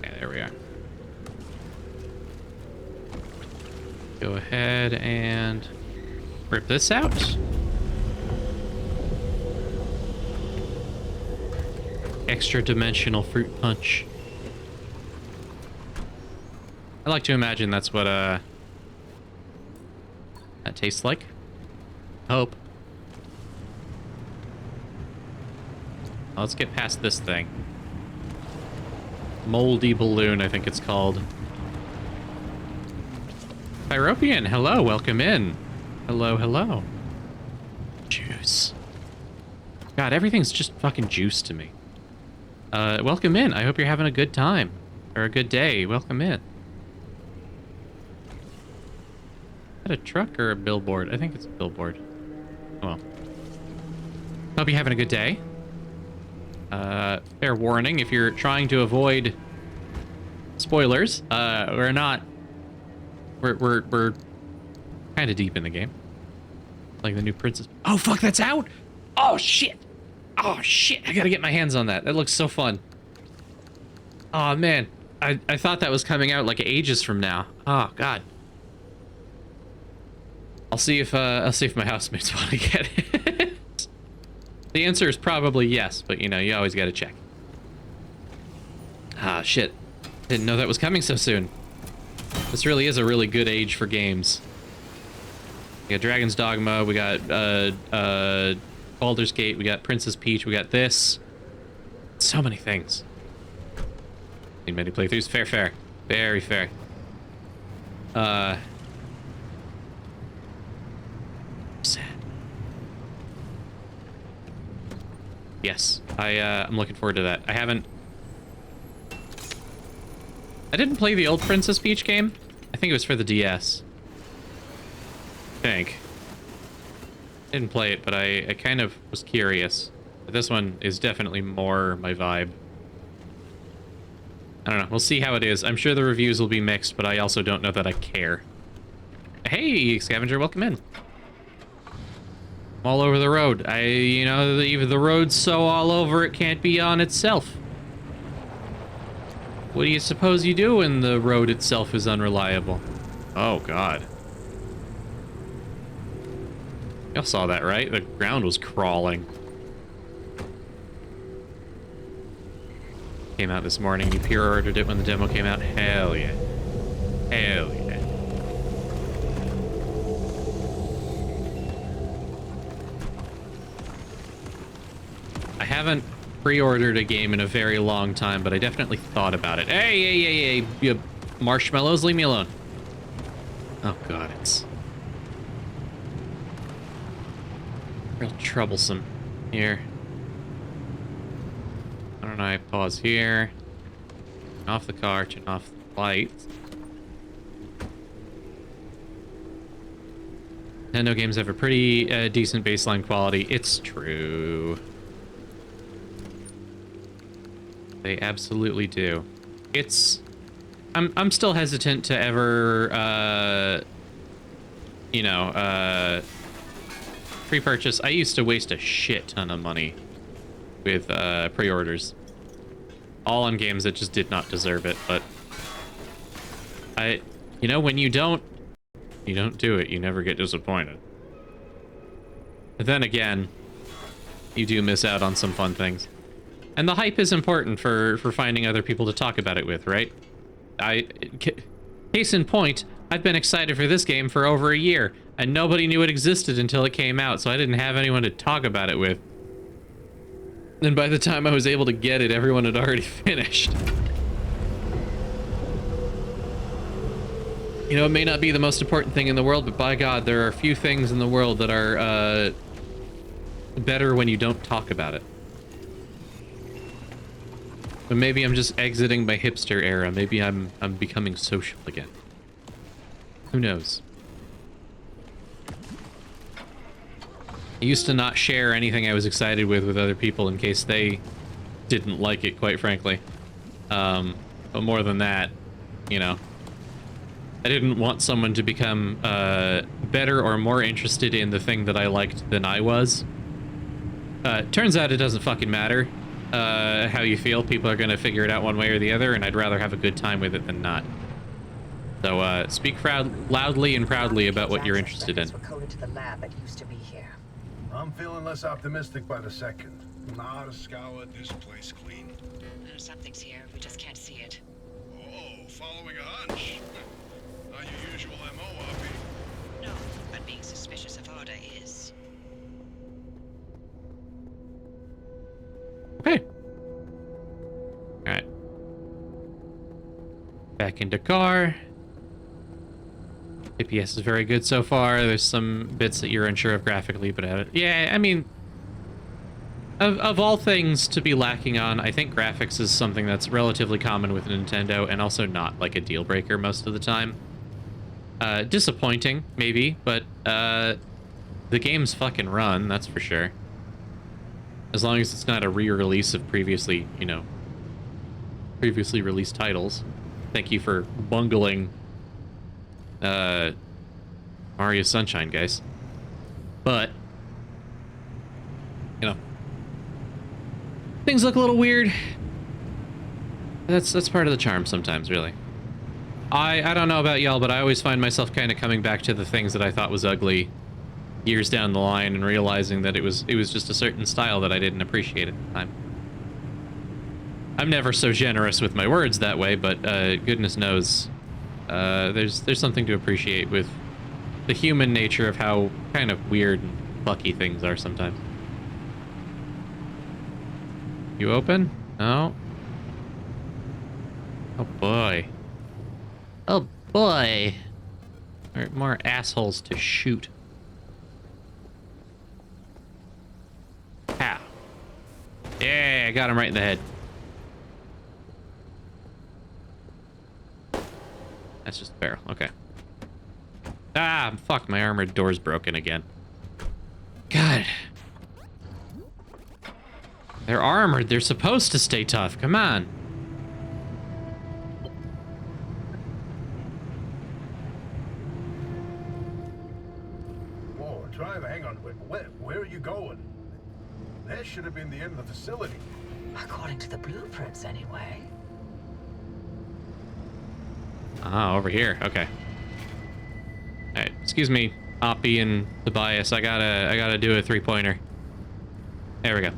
Okay, there we are. Go ahead and rip this out. Extra dimensional fruit punch. I like to imagine that's what that tastes like. Hope. Let's get past this thing. Moldy balloon, I think it's called. Pyropian, hello, welcome in. Hello, hello. Juice. God, everything's just fucking juice to me. Welcome in. I hope you're having a good time. Or a good day. Welcome in. Is that a truck or a billboard? I think it's a billboard. Oh well. Hope you're having a good day. Fair warning, if you're trying to avoid spoilers, we're not... We're kind of deep in the game. Like the new Princess... Oh, fuck, that's out? Oh, shit! Oh, shit, I gotta get my hands on that. That looks so fun. Oh, man. I thought that was coming out like ages from now. Oh, God. I'll see if my housemates want to get it. The answer is probably yes, but you know, you always gotta check. Ah, shit. Didn't know that was coming so soon. This really is a really good age for games. We got Dragon's Dogma, we got Baldur's Gate, we got Princess Peach, we got this. So many things. Need many playthroughs. Fair, fair. Very fair. Sad. Yes, I'm looking forward to that. I didn't play the old Princess Peach game. I think it was for the DS. I think. I didn't play it, but I kind of was curious. But this one is definitely more my vibe. I don't know. We'll see how it is. I'm sure the reviews will be mixed, but I also don't know that I care. Hey, Scavenger, welcome in. I'm all over the road. Even the road's so all over it can't be on itself. What do you suppose you do when the road itself is unreliable? Oh, God. Y'all saw that, right? The ground was crawling. Came out this morning. You pre-ordered it when the demo came out. Hell yeah. Hell yeah. I haven't pre-ordered a game in a very long time, but I definitely thought about it. Hey, you marshmallows, leave me alone. Oh God, it's real troublesome here. Why don't I pause here? Turn off the car, turn off the lights. Nintendo games have a pretty decent baseline quality. It's true. They absolutely do. I'm still hesitant to ever, pre-purchase. I used to waste a shit ton of money with pre-orders. All on games that just did not deserve it, but when you don't do it, you never get disappointed. But then again, you do miss out on some fun things. And the hype is important for finding other people to talk about it with, right? Case in point, I've been excited for this game for over a year, and nobody knew it existed until it came out, so I didn't have anyone to talk about it with. And by the time I was able to get it, everyone had already finished. It may not be the most important thing in the world, but by God, there are a few things in the world that are better when you don't talk about it. But maybe I'm just exiting my hipster era. Maybe I'm becoming social again. Who knows? I used to not share anything I was excited with other people in case they didn't like it, quite frankly. But more than that, I didn't want someone to become better or more interested in the thing that I liked than I was. Turns out it doesn't fucking matter how you feel. People are going to figure it out one way or the other, and I'd rather have a good time with it than not. So speak loudly and proudly about what you're interested in. Were coded to the lab that used to be here. I'm feeling less optimistic by the second. Not a scoured this place clean. Something's here. We just can't see it. Oh, following a hunch. Not your usual MO, RP. No, but being suspicious of Order is. Okay. Alright. Back into car. APS is very good so far. There's some bits that you're unsure of graphically, but yeah, I mean, of all things to be lacking on, I think graphics is something that's relatively common with Nintendo and also not like a deal breaker most of the time. Disappointing, maybe, but the game's fucking run, that's for sure. As long as it's not a re-release of previously released titles. Thank you for bungling Mario Sunshine, guys. But things look a little weird. That's part of the charm sometimes, really. I don't know about y'all, but I always find myself kind of coming back to the things that I thought was ugly years down the line and realizing that it was just a certain style that I didn't appreciate at the time. I'm never so generous with my words that way, but goodness knows there's something to appreciate with the human nature of how kind of weird and plucky things are sometimes. You open? No. Oh boy. Oh boy. More assholes to shoot. Pow. Yeah, I got him right in the head. That's just a barrel. Okay. Ah, fuck, my armored door's broken again. God. They're armored. They're supposed to stay tough. Come on. Whoa, driver, hang on. Where are you going? That should have been the end of the facility. According to the blueprints, anyway. Ah, over here. Okay. Alright, excuse me, Oppie and Tobias. I gotta do a 3-pointer. There we go.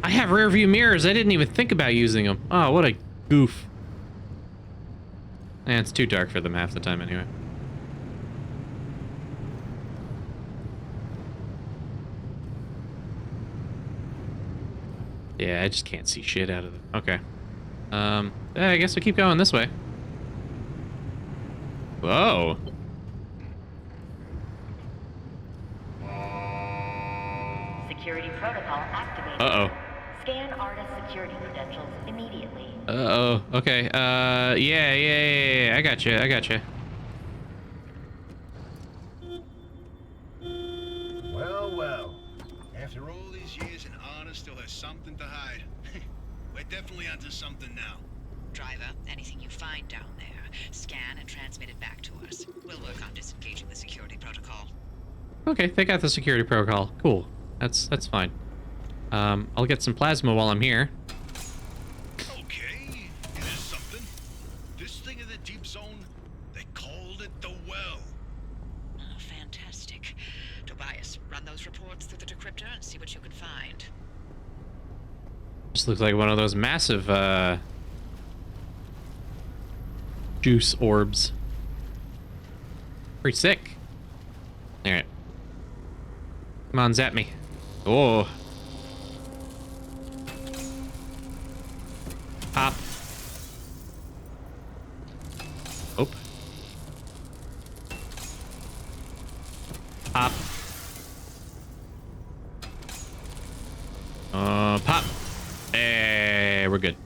I have rear view mirrors. I didn't even think about using them. Oh, what a goof. Eh, it's too dark for them half the time anyway. Yeah, I just can't see shit out of them. Okay. Yeah, I guess we keep going this way. Whoa. Security protocol activated. Uh-oh. Scan artist security credentials immediately. Uh-oh. Okay. Yeah. I gotcha. Well. After all these years, and Anna still has something to hide. We're definitely onto something now. Driver, anything you find down there, scan and transmit it back to us. We'll work on disengaging the security protocol. Okay, they got the security protocol. Cool. That's fine. I'll get some plasma while I'm here. Okay, it is something. This thing in the deep zone, they called it the well. Oh, fantastic. Tobias, run those reports through the decryptor and see what you can find. Just looks like one of those massive, juice orbs. Pretty sick. Alright. Come on, zap me. Oh. Pop. Oh. Pop. Pop. Hey, we're good.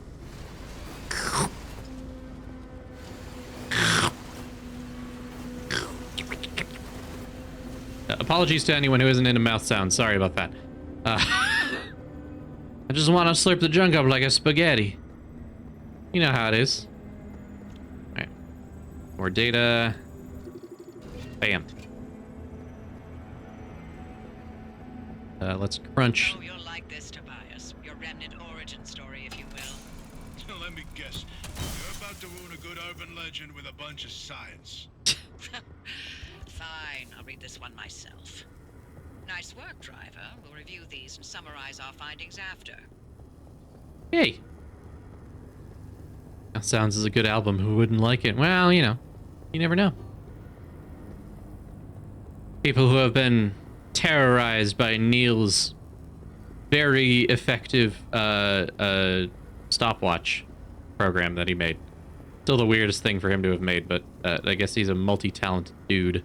Apologies to anyone who isn't into mouth sounds. Sorry about that. I just want to slurp the junk up like a spaghetti. You know how it is. Alright. More data. Bam. Let's crunch. Oh, you'll like this, Tobias. Your remnant origin story, if you will. Let me guess. You're about to ruin a good urban legend with a bunch of science. Fine, I'll read this one myself. Nice work, driver. We'll review these and summarize our findings after. Hey. That sounds as a good album. Who wouldn't like it? Well, you know. You never know. People who have been terrorized by Neil's very effective stopwatch program that he made. Still the weirdest thing for him to have made, but I guess he's a multi-talented dude.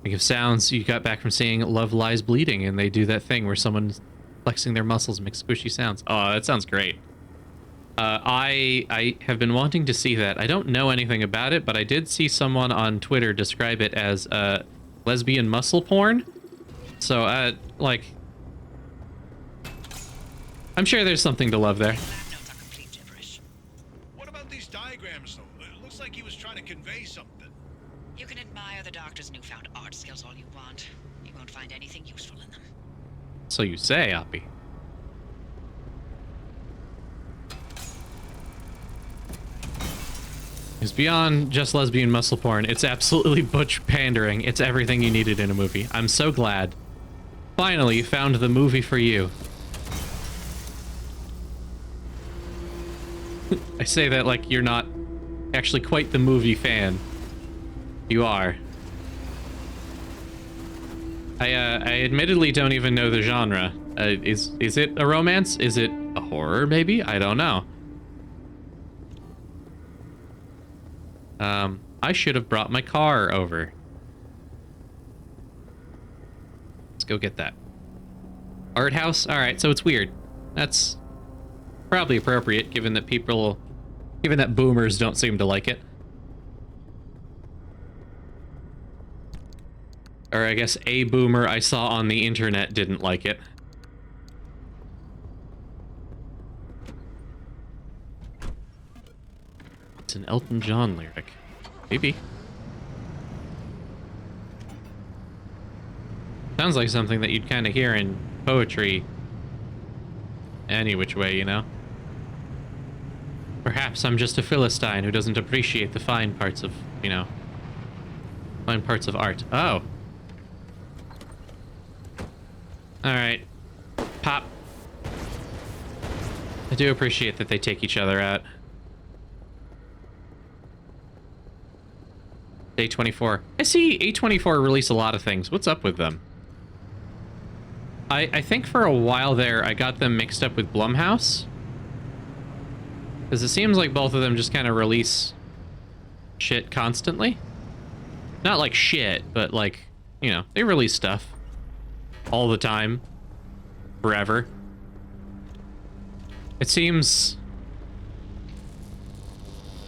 Think of sounds you got back from seeing Love Lies Bleeding, and they do that thing where someone's flexing their muscles makes squishy sounds. Oh, that sounds great. I have been wanting to see that. I don't know anything about it, but I did see someone on Twitter describe it as lesbian muscle porn. So, like, I'm sure there's something to love there. Lab notes are complete gibberish. What about these diagrams, though? It looks like he was trying to convey something. You can admire the doctor's newfound art skills all you want. You won't find anything useful in them. So you say, Oppie. It's beyond just lesbian muscle porn. It's absolutely butch pandering. It's everything you needed in a movie. I'm so glad. Finally, you found the movie for you. I say that like you're not actually quite the movie fan. You are. I admittedly don't even know the genre. Is it a romance? Is it a horror, maybe? I don't know. I should have brought my car over. Let's go get that. Art house? Alright, so it's weird. That's probably appropriate, given that boomers don't seem to like it. Or I guess a boomer I saw on the internet didn't like it. It's an Elton John lyric. Maybe. Sounds like something that you'd kind of hear in poetry any which way, you know? Perhaps I'm just a Philistine who doesn't appreciate the fine parts of, you know, fine parts of art. Oh. Alright. Pop. I do appreciate that they take each other out. Day 24. I see A24 release a lot of things. What's up with them? I think for a while there, I got them mixed up with Blumhouse. Because it seems like both of them just kind of release shit constantly. Not like shit, but like, you know, they release stuff. All the time. Forever. It seems...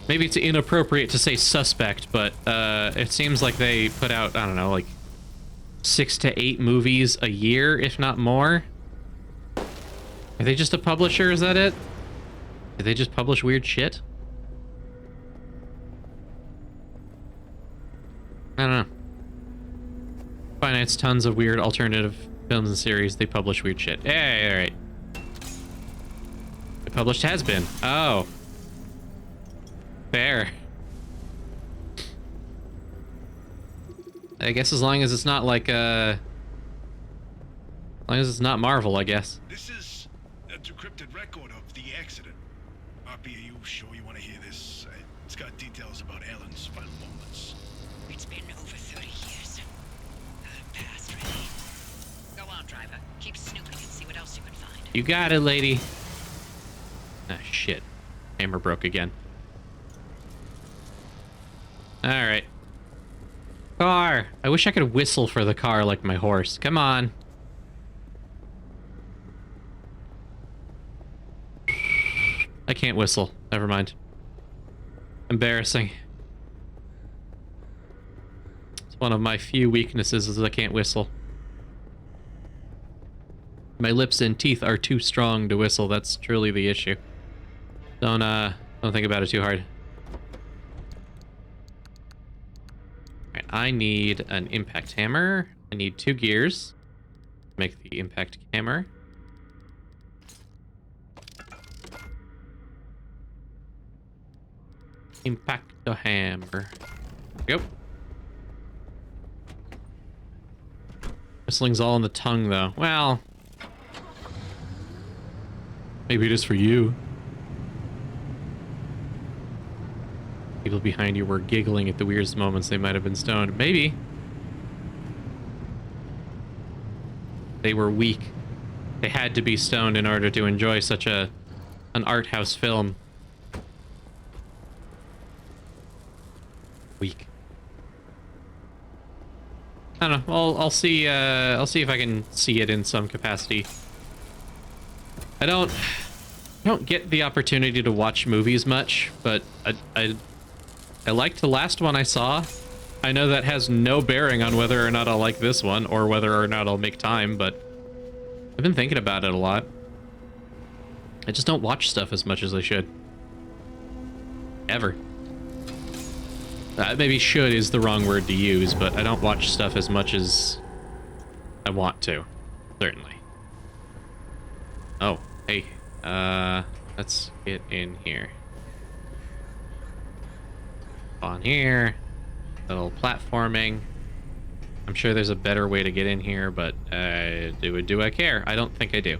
Maybe it's inappropriate to say suspect, but it seems like they put out, I don't know, like 6 to 8 movies a year, if not more. Are they just a publisher? Is that it? Do they just publish weird shit? I don't know. Finance tons of weird alternative films and series. They publish weird shit. Hey, alright. They published Has Been. Oh. Fair. I guess as long as it's not like, as long as it's not Marvel, I guess. This is a decrypted record of the accident. Poppy, are you sure you want to hear this? It's got details about Alan's final moments. It's been over 30 years. I'm past ready. Go on, driver. Keep snooping and see what else you can find. You got it, lady. Ah, shit. Hammer broke again. Alright. Car! I wish I could whistle for the car like my horse. Come on. I can't whistle. Never mind. Embarrassing. It's one of my few weaknesses is I can't whistle. My lips and teeth are too strong to whistle. That's truly the issue. Don't think about it too hard. Alright, I need an impact hammer. I need 2 gears to make the impact hammer. Impact the hammer. Yep. Whistling's all in the tongue, though. Well, maybe it is for you. People behind you were giggling at the weirdest moments they might have been stoned. Maybe. They were weak. They had to be stoned in order to enjoy such an art house film. Weak. I don't know. I'll see if I can see it in some capacity. I don't get the opportunity to watch movies much, but I liked the last one I saw. I know that has no bearing on whether or not I'll like this one or whether or not I'll make time, but I've been thinking about it a lot. I just don't watch stuff as much as I should. Ever. Maybe should is the wrong word to use, but I don't watch stuff as much as I want to. Certainly. Oh, hey. Let's get in here. On here. Little platforming. I'm sure there's a better way to get in here, but do I care? I don't think I do.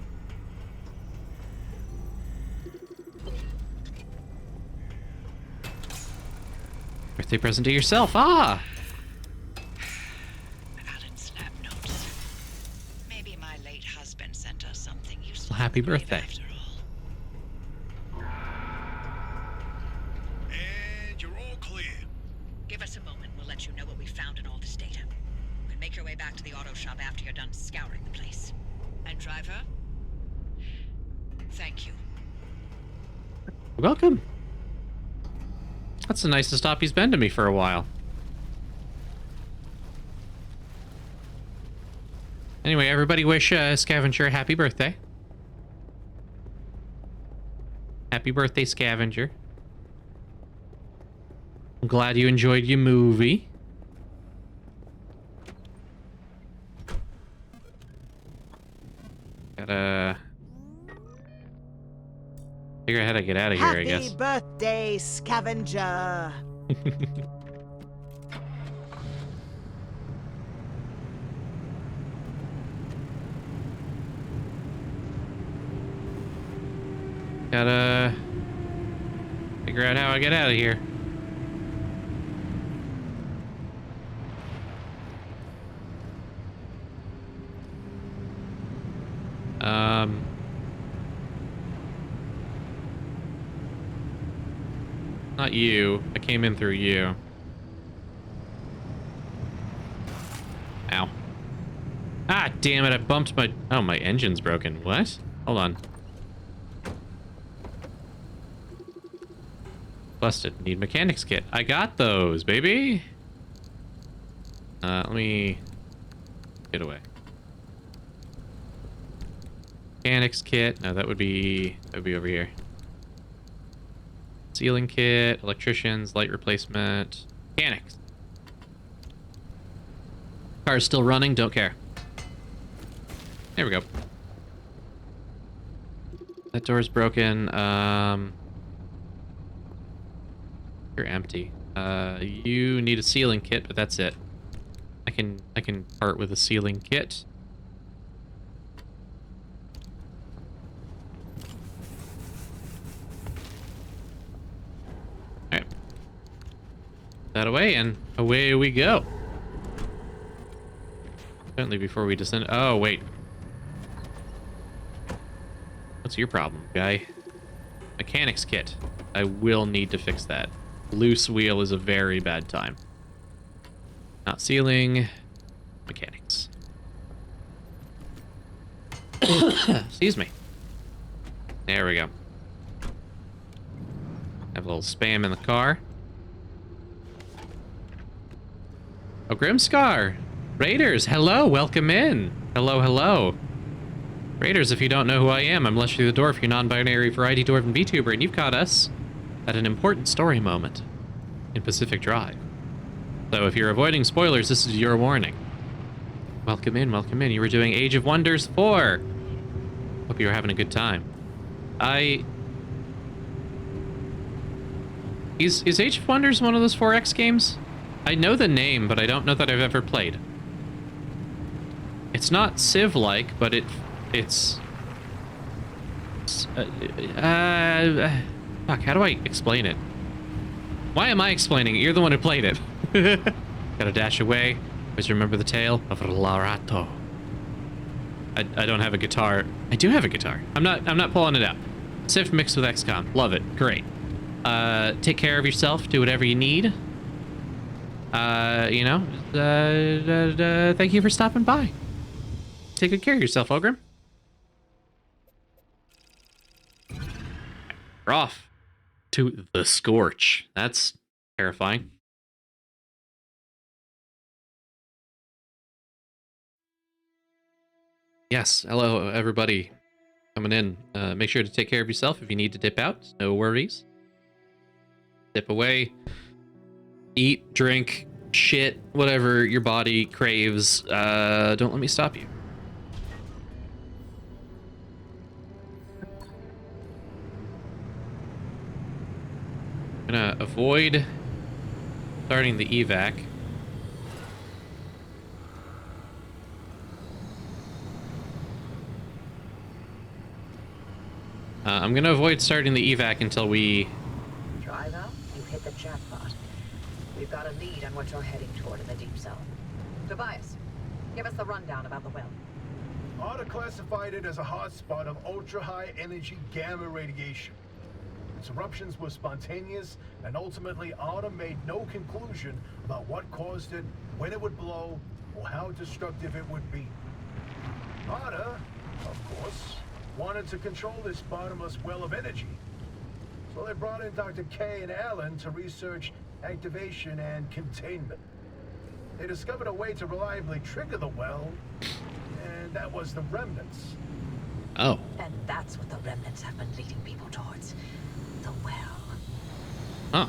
Birthday present to yourself. Ah! Alan's lab notes. Maybe my late husband sent us something useful. Well, happy birthday. After all. And you're all clear. Give us a moment. We'll let you know what we found in all this data. You can make your way back to the auto shop after you're done scouring the place. And driver, thank you. Welcome. That's the nicest stop he's been to me for a while. Anyway, everybody wish Scavenger a happy birthday. Happy birthday, Scavenger. I'm glad you enjoyed your movie. Gotta figure out how to get out of here, I guess. Happy birthday, Scavenger. Gotta figure out how I get out of here. Not you. I came in through you. Ow. Ah, damn it, I bumped my... Oh, my engine's broken. What? Hold on. Busted. Need mechanics kit. I got those, baby! Let me... get away. Mechanics kit. No, that would be over here. Sealing kit, electricians, light replacement, mechanics. Car's still running, don't care. There we go. That door's broken. You're empty. You need a sealing kit, but that's it. I can part with a sealing kit. Alright. That away, and away we go. Certainly before we descend. Oh, wait. What's your problem, guy? Mechanics kit. I will need to fix that. Loose wheel is a very bad time. Not sealing. Mechanics. Excuse me. There we go. Have a little spam in the car. Oh, Grimscar. Raiders, hello, welcome in. Hello, hello. Raiders, if you don't know who I am, I'm Leshii the Dwarf, your non-binary variety dwarven VTuber, and you've caught us at an important story moment in Pacific Drive. So if you're avoiding spoilers, this is your warning. Welcome in, welcome in. You were doing Age of Wonders 4. Hope you were having a good time. Is Age of Wonders one of those 4X games? I know the name, but I don't know that I've ever played. It's not Civ-like, but it's... fuck, how do I explain it? Why am I explaining it? You're the one who played it. Gotta dash away. Always remember the tale of Larato. I don't have a guitar. I do have a guitar. I'm not pulling it out. Civ mixed with XCOM. Love it. Great. Take care of yourself. Do whatever you need. You know, thank you for stopping by. Take good care of yourself, Ogrim. We're off to the Scorch. That's terrifying. Yes, hello everybody coming in. Make sure to take care of yourself. If you need to dip out, no worries. Dip away. Eat, drink, shit, whatever your body craves. Don't let me stop you. I'm gonna avoid starting the evac. I'm gonna avoid starting the evac until we... Drive out, you hit the jackpot. We've got a lead on what you're heading toward in the deep zone. Tobias, give us the rundown about the well. Otta classified it as a hotspot of ultra-high energy gamma radiation. Its eruptions were spontaneous, and ultimately Otta made no conclusion about what caused it, when it would blow, or how destructive it would be. Otta, of course, wanted to control this bottomless well of energy. So they brought in Dr. K and Alan to research activation and containment. They discovered a way to reliably trigger the well, and And that was the remnants. Oh. And that's what the remnants have been leading people towards. The well. Huh.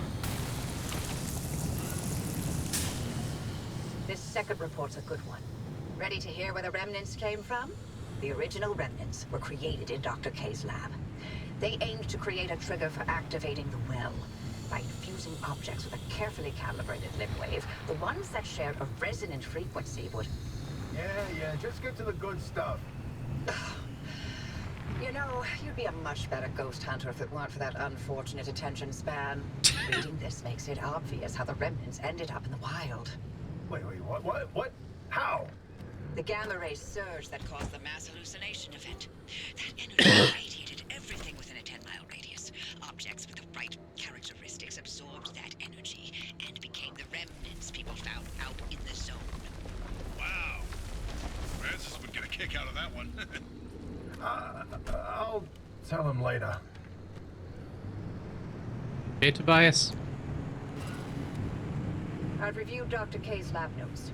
This second report's a good one. Ready to hear where the remnants came from? The original remnants were created in Dr. K's lab. They aimed to create a trigger for activating the well by infusing objects with a carefully calibrated limb wave. The ones that shared a resonant frequency would... Yeah, just get to the good stuff. You know, you'd be a much better ghost hunter if it weren't for that unfortunate attention span. Reading this makes it obvious how the remnants ended up in the wild. Wait, what? How? The gamma ray surge that caused the mass hallucination event. That energy radiated everything within a 10-mile radius. Objects with the right characteristics absorbed that energy and became the remnants people found out in the zone. Wow. Francis would get a kick out of that one. I'll tell him later. Hey, Tobias. I've reviewed Dr. K's lab notes.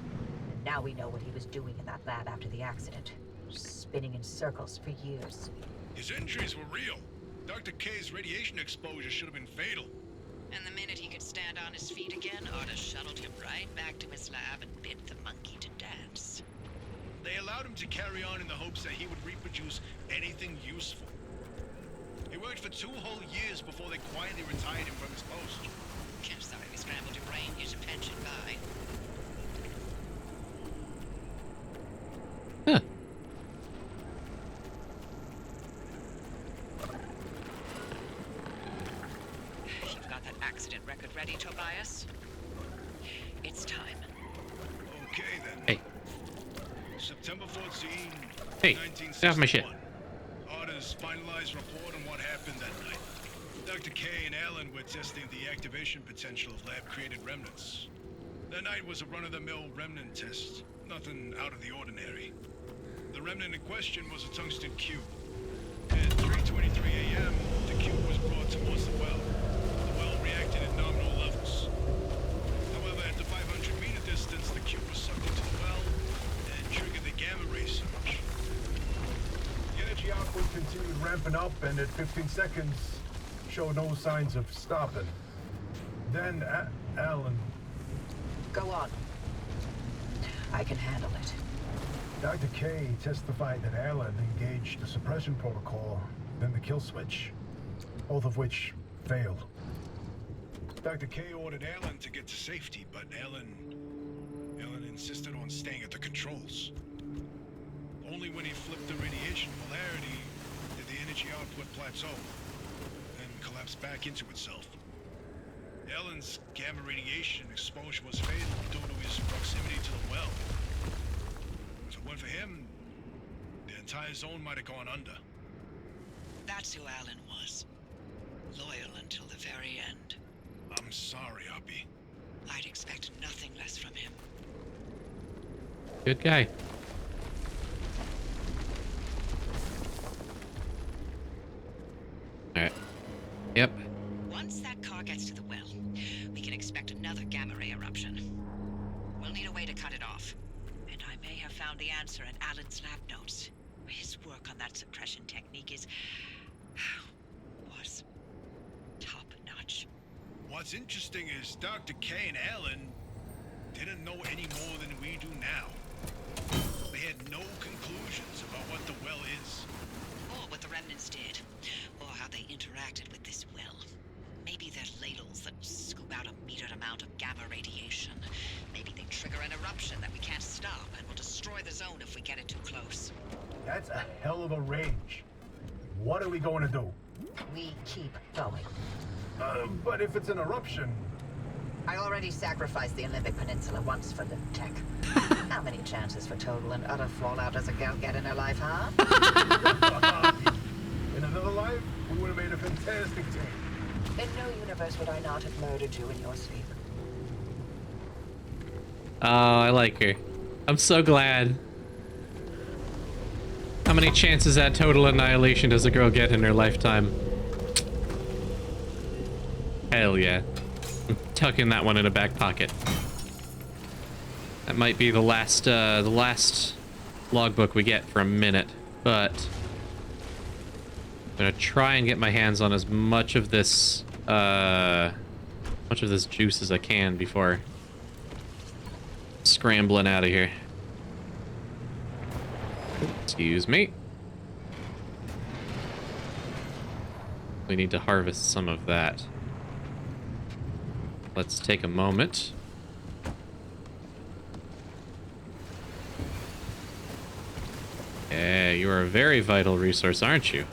And now we know what he was doing in that lab after the accident. Spinning in circles for years. His injuries were real. Dr. K's radiation exposure should have been fatal. And the minute he could stand on his feet again, Otis shuttled him right back to his lab and bid the monkey to dance. They allowed him to carry on in the hopes that he would reproduce anything useful. He worked for 2 whole years before they quietly retired him from his post. I'm sorry we scrambled your brain. Here's your pension. Bye. Huh. You've got that accident record ready, Tobias? It's time. Okay then. Hey. September 14, Hey, get off my shit. 1961. Otis finalized report on what happened that night. Dr. K and Alan were testing the activation potential of lab-created remnants. That night was a run-of-the-mill remnant test. Nothing out of the ordinary. The remnant in question was a tungsten cube. At 3:23 a.m., the cube was brought towards the well. The well reacted at nominal levels. However, at the 500-meter distance, the cube was sucked into the well and triggered the gamma ray surge. The energy output continued ramping up, and at 15 seconds, showed no signs of stopping. Then, Alan... Go on. I can handle it. Dr. K testified that Alan engaged the suppression protocol, then the kill switch, both of which failed. Dr. K ordered Alan to get to safety, but Alan insisted on staying at the controls. Only when he flipped the radiation polarity did the energy output plateau, then collapse back into itself. Alan's gamma radiation exposure was fatal due to his proximity to the well. If it weren't for him, the entire zone might have gone under. That's who Alan was. Loyal until the very end. I'm sorry, Hoppy. I'd expect nothing less from him. Good guy. Alright. Yep. Once that car gets to the well, we can expect another gamma ray eruption. We'll need a way to cut it off. And I may have found the answer in Alan's lab notes. His work on that suppression technique was top-notch. What's interesting is Dr. K and Alan didn't know any more than we do now. They had no conclusions about what the well is. Or what the remnants did. Or how they interacted with this well. Maybe they're ladles that scoop out a metered amount of gamma radiation. Maybe they trigger an eruption that we can't stop and will destroy the zone if we get it too close. That's a hell of a range. What are we going to do? We keep going. But if it's an eruption... I already sacrificed the Olympic Peninsula once for the tech. How many chances for total and utter fallout does a gal get in her life, huh? In another life, we would have made a fantastic team. In no universe would I not have murdered you in your sleep. Oh, I like her. I'm so glad. How many chances at total annihilation does a girl get in her lifetime? Hell yeah. I'm tucking that one in a back pocket. That might be the last logbook we get for a minute, but I'm gonna try and get my hands on as much of this juice as I can before scrambling out of here. Excuse me. We need to harvest some of that. Let's take a moment. Yeah, you are a very vital resource, aren't you?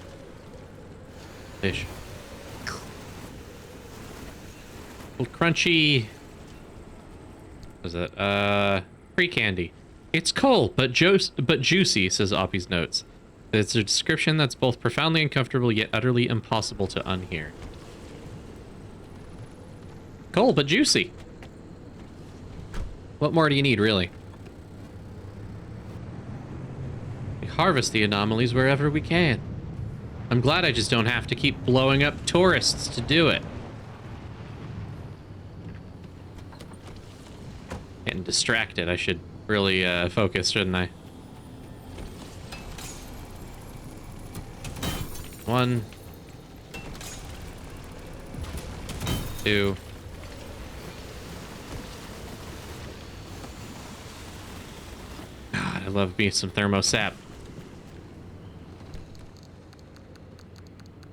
Fish. Little crunchy. What is that? Free candy. It's cold, but juicy, says Oppie's notes. It's a description that's both profoundly uncomfortable yet utterly impossible to unhear. Cold, but juicy. What more do you need, really? We harvest the anomalies wherever we can. I'm glad I just don't have to keep blowing up tourists to do it. Getting distracted. I should really focus, shouldn't I? 1, 2. God, I love me some thermosap.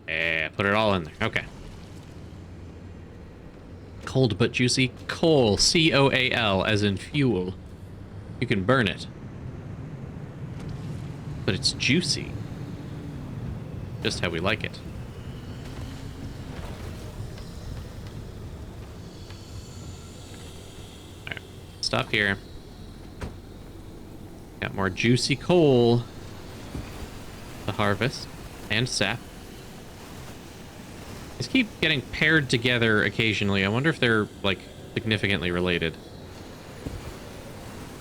Yeah, put it all in there. Okay. Cold but juicy coal. C-O-A-L, as in fuel. You can burn it. But it's juicy. Just how we like it. Alright, stop here. Got more juicy coal to harvest. And sap. These keep getting paired together occasionally. I wonder if they're, like, significantly related.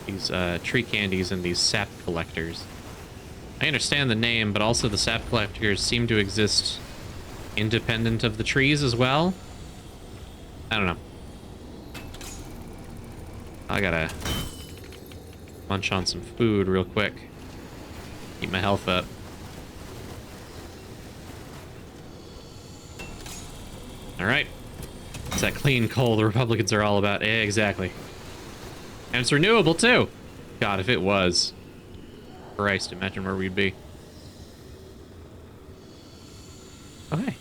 These tree candies and these sap collectors. I understand the name, but also the sap collectors seem to exist independent of the trees as well. I don't know. I gotta munch on some food real quick. Keep my health up. Alright. It's that clean coal the Republicans are all about. Yeah, exactly. And it's renewable, too. God, if it was. Christ, imagine where we'd be. Oh, hey.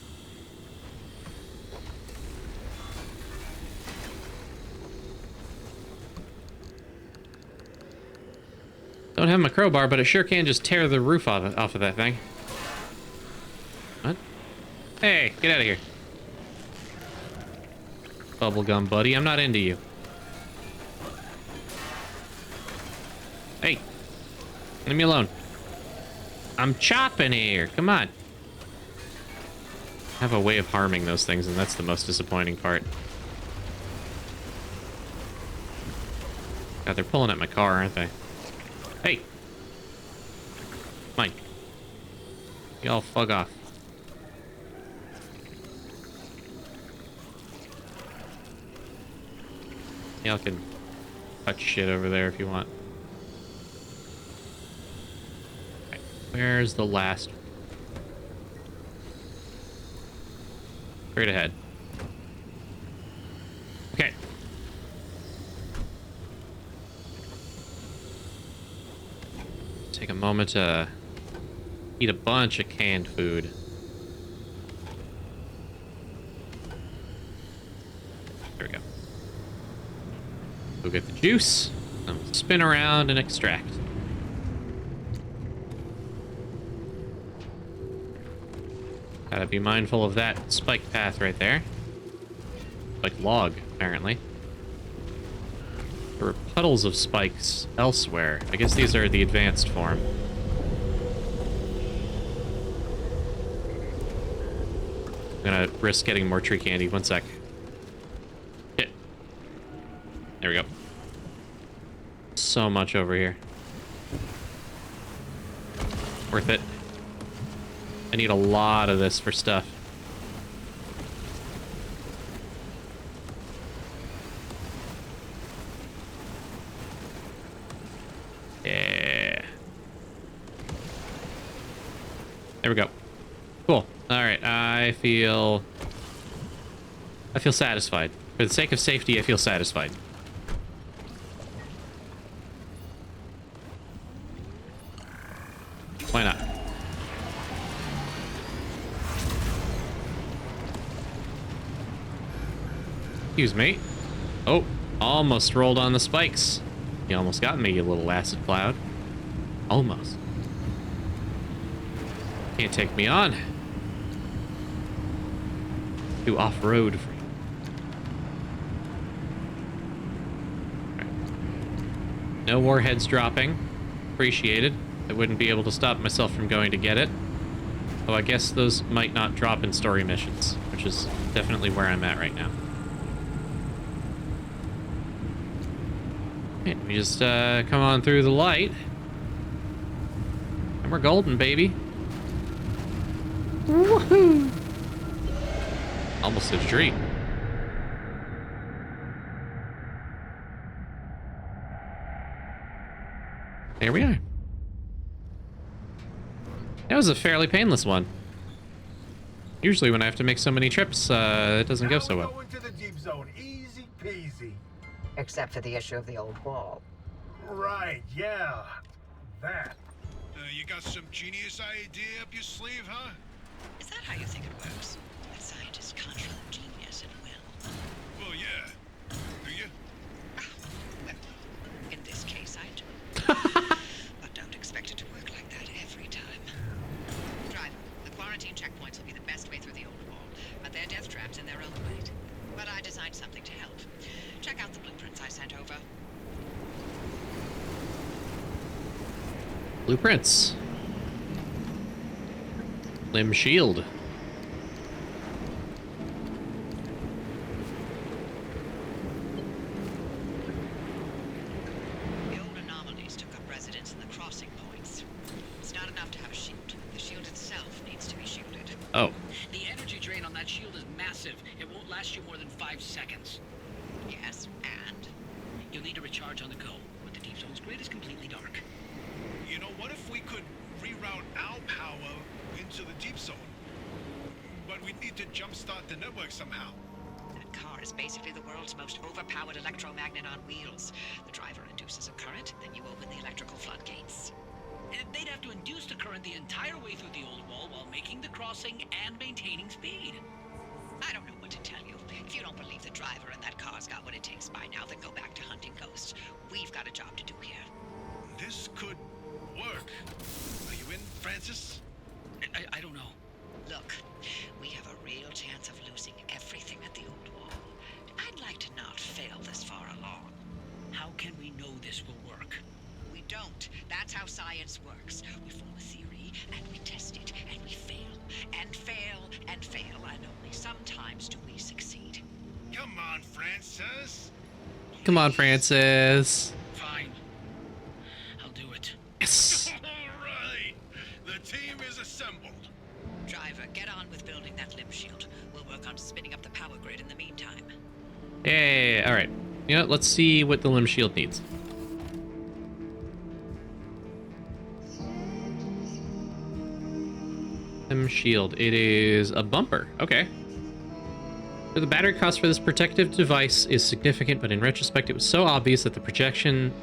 Don't have my crowbar, but it sure can just tear the roof off of that thing. What? Hey, get out of here. Bubblegum buddy, I'm not into you. Hey. Leave me alone. I'm chopping here. Come on. I have a way of harming those things, and that's the most disappointing part. God, they're pulling at my car, aren't they? Hey. Mine. Y'all fuck off. Y'all can touch shit over there if you want. Okay, where's the last? Straight ahead. Okay. Take a moment to eat a bunch of canned food. There we go. Go get the juice, and spin around and extract. Gotta be mindful of that spike path right there. Like log, apparently. There were puddles of spikes elsewhere. I guess these are the advanced form. I'm gonna risk getting more tree candy. 1 sec. Hit. There we go. So much over here. Worth it. I need a lot of this for stuff. Yeah. There we go. Cool. All right. I feel satisfied. For the sake of safety, I feel satisfied. Why not? Excuse me. Oh, almost rolled on the spikes. You almost got me, you little acid cloud. Almost. Can't take me on. Too off-road for you. Right. No warheads dropping. Appreciated. I wouldn't be able to stop myself from going to get it. Oh, I guess those might not drop in story missions, which is definitely where I'm at right now. Okay, we just come on through the light. And we're golden, baby. Woohoo! Almost a dream. There we are. That was a fairly painless one. Usually when I have to make so many trips, it doesn't go so well. Going to the deep zone, easy peasy. Except for the issue of the old wall. Right, yeah. That. You got some genius idea up your sleeve, huh? Is that how you think it works? That scientists conjure genius at will? Well, yeah. Do you? Well, in this case, I do. But don't expect it to work like that every time. Drive. The quarantine checkpoints will be the best way through the old wall, but they're death traps in their own right. But I designed something to help. Check out the blueprints I sent over. Blueprints. Limb shield. The old anomalies took up residence in the crossing points. It's not enough to have a shield. The shield itself needs to be shielded. Oh. The energy drain on that shield is massive. It won't last you more than 5 seconds. Yes, and? You'll need to recharge on the go, but the deep zone's grid is completely dark. You know, what if we could reroute our power into the deep zone? But we need to jumpstart the network somehow. That car is basically the world's most overpowered electromagnet on wheels. The driver induces a current, then you open the electrical floodgates. And they'd have to induce the current the entire way through the old wall while making the crossing and maintaining speed. I don't know what to tell you. If you don't believe the driver in that car's got what it takes by now, then go back to hunting ghosts. We've got a job to do here. This could work. Are you in, Francis? I don't know. Look, we have a real chance of losing everything at the old wall. I'd like to not fail this far along. How can we know this will work? We don't. That's how science works. We form a theory, and we test it, and we fail, and fail, and fail, and only sometimes do we succeed. Come on, Francis. Come on, Francis. Fine. I'll do it. Yes. All right. The team is assembled. Driver, get on with building that limb shield. We'll work on spinning up the power grid in the meantime. Yay. All right. You know what? Let's see what the limb shield needs. Limb shield. It is a bumper. Okay. So the battery cost for this protective device is significant, but in retrospect, it was so obvious that the projection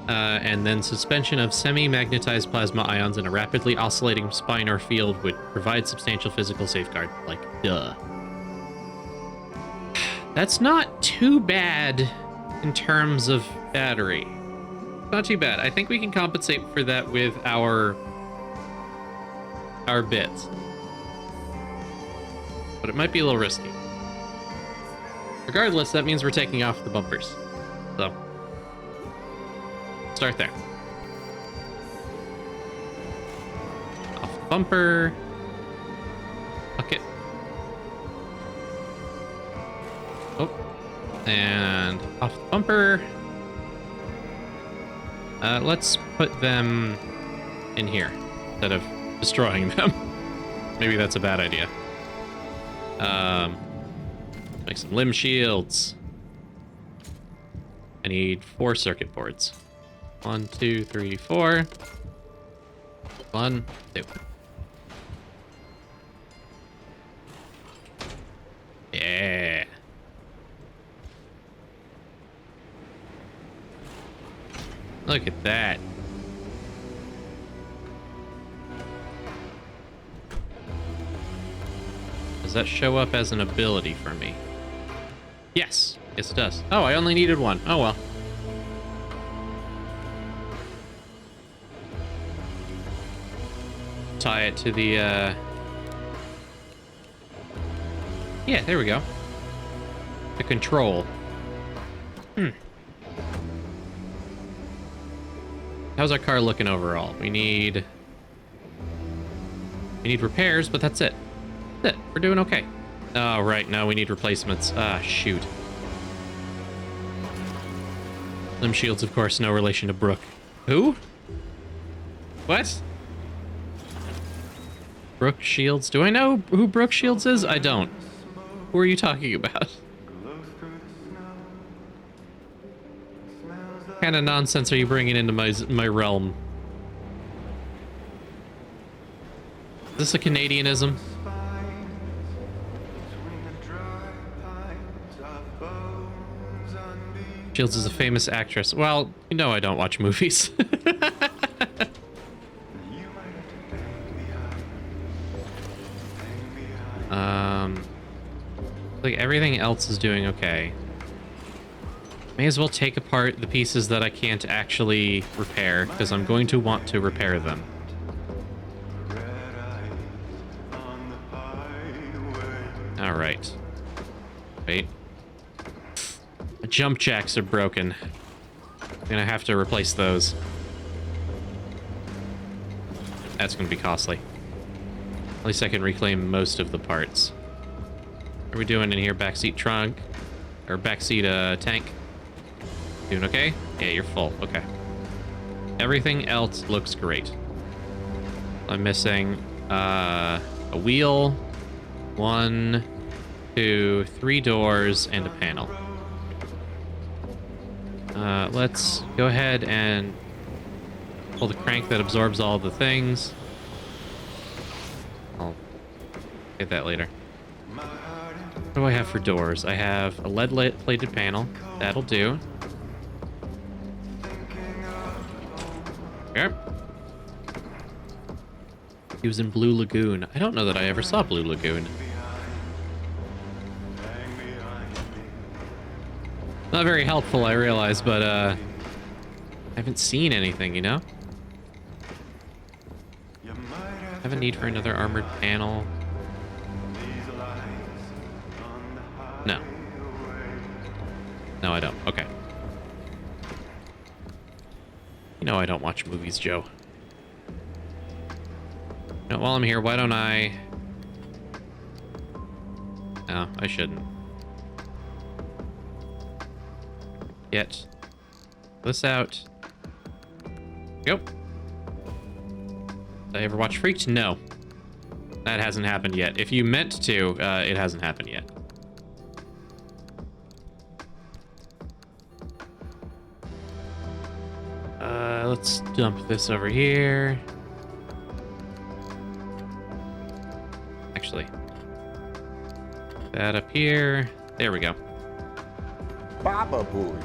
and then suspension of semi-magnetized plasma ions in a rapidly oscillating spine or field would provide substantial physical safeguard. Like, duh. That's not too bad in terms of battery. Not too bad. I think we can compensate for that with our bits. But it might be a little risky. Regardless, that means we're taking off the bumpers. So, start there. Off the bumper. Bucket. Oh. And off the bumper. Let's put them in here instead of destroying them. Maybe that's a bad idea. Make some limb shields. I need 4 circuit boards. 1, 2, 3, 4. 1, 2. Look at that. Does that show up as an ability for me? Yes. Yes, it does. Oh, I only needed one. Oh, well. Tie it to the, Yeah, there we go. The control. How's our car looking overall? We need repairs, but that's it. That's it. We're doing okay. Oh, right. No, we need replacements. Ah, shoot. Limb shields, of course, no relation to Brooke. Who? What? Brooke Shields? Do I know who Brooke Shields is? I don't. Who are you talking about? What kind of nonsense are you bringing into my realm? Is this a Canadianism? Shields is a famous actress. Well, you know I don't watch movies. Like everything else is doing okay. May as well take apart the pieces that I can't actually repair, because I'm going to want to repair them. Alright. Wait. The jump jacks are broken. I'm gonna have to replace those. That's gonna be costly. At least I can reclaim most of the parts. What are we doing in here? Backseat trunk? Or backseat tank? Doing okay? Yeah, you're full. Okay. Everything else looks great. I'm missing a wheel, 1, 2, 3 doors, and a panel. Let's go ahead and pull the crank that absorbs all the things. I'll get that later. What do I have for doors? I have a lead-plated panel. That'll do. Okay. He was in Blue Lagoon. I don't know that I ever saw Blue Lagoon. Not very helpful, I realize, but I haven't seen anything, you know? Have a need for another armored panel. No. No, I don't. Okay. You know I don't watch movies, Joe. You know, while I'm here, why don't I... No, I shouldn't. Get this out. Go. Did I ever watch Freaked? No. That hasn't happened yet. If you meant to, it hasn't happened yet. Let's dump this over here. Actually, that up here. There we go. Baba Booey.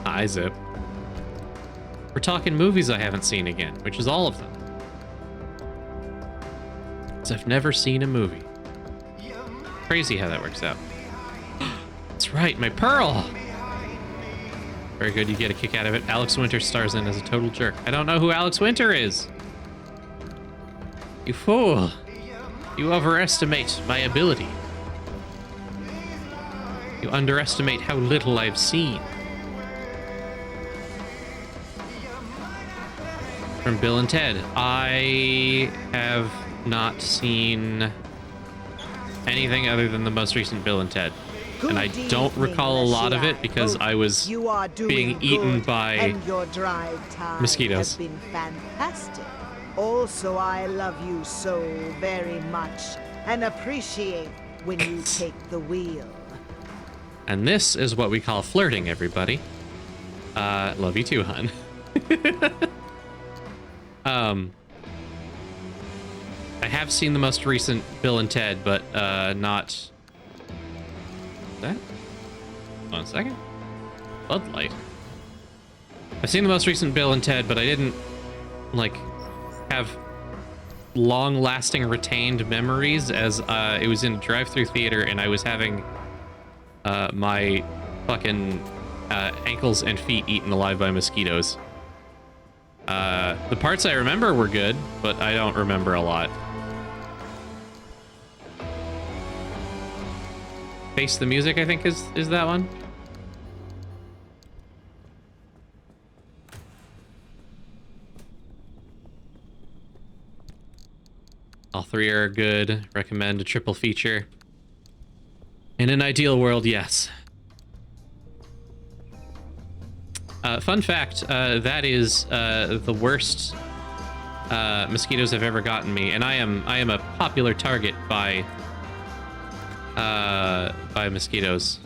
Hi, Zip. We're talking movies I haven't seen again, which is all of them. So I've never seen a movie. Crazy how that works out. That's right, my pearl! Very good, you get a kick out of it. Alex Winter stars in as a total jerk. I don't know who Alex Winter is! You fool! You overestimate my ability. You underestimate how little I've seen. From Bill and Ted. I have not seen anything other than the most recent Bill and Ted. And I don't recall a lot of it because I was being eaten by mosquitoes. Has been fantastic. Also, I love you so very much and appreciate when you take the wheel. And this is what we call flirting, everybody. Love you too, hun. I have seen the most recent Bill and Ted, but not... That? Hold on a second. Floodlight. I've seen the most recent Bill and Ted, but I didn't, like, have long-lasting retained memories, as it was in a drive-through theater and I was having my fucking ankles and feet eaten alive by mosquitoes. The parts I remember were good, but I don't remember a lot. Face the Music, I think, is that one. All three are good. Recommend a triple feature. In an ideal world, yes. Fun fact, that is the worst mosquitoes have ever gotten me, and I am a popular target by mosquitoes,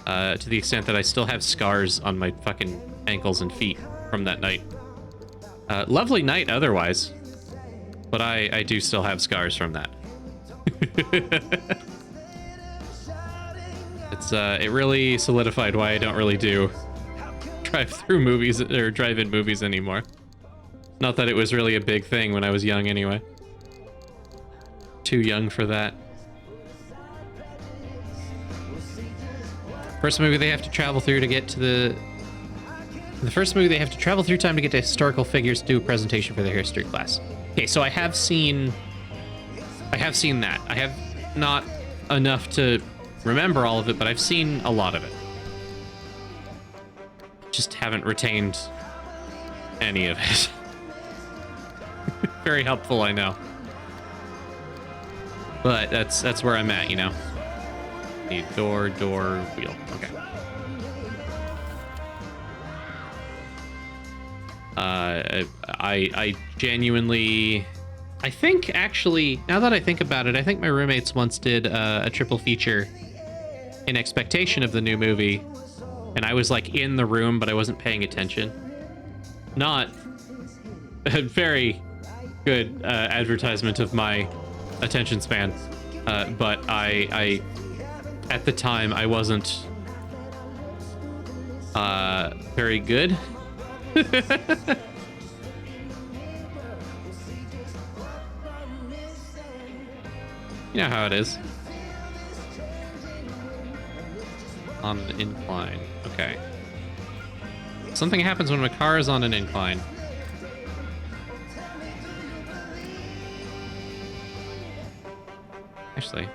to the extent that I still have scars on my fucking ankles and feet from that night. Lovely night otherwise, but I do still have scars from that. It really solidified why I don't really do drive-through movies or drive-in movies anymore. Not that it was really a big thing when I was young anyway. Too young for that. First movie they have to travel through to get to the first movie they have to travel through time to get to historical figures to do a presentation for their history class. Okay, so I have seen that. I have not enough to remember all of it, but I've seen a lot of it. Just haven't retained any of it. Very helpful, I know. But that's where I'm at, you know. Need door, wheel. Okay. I genuinely, I think actually, now that I think about it, I think my roommates once did a triple feature in expectation of the new movie, and I was like in the room, but I wasn't paying attention. Not a very good advertisement of my attention span, but I at the time I wasn't very good. You know how it is. On an incline. Okay. Something happens when a car is on an incline. Actually.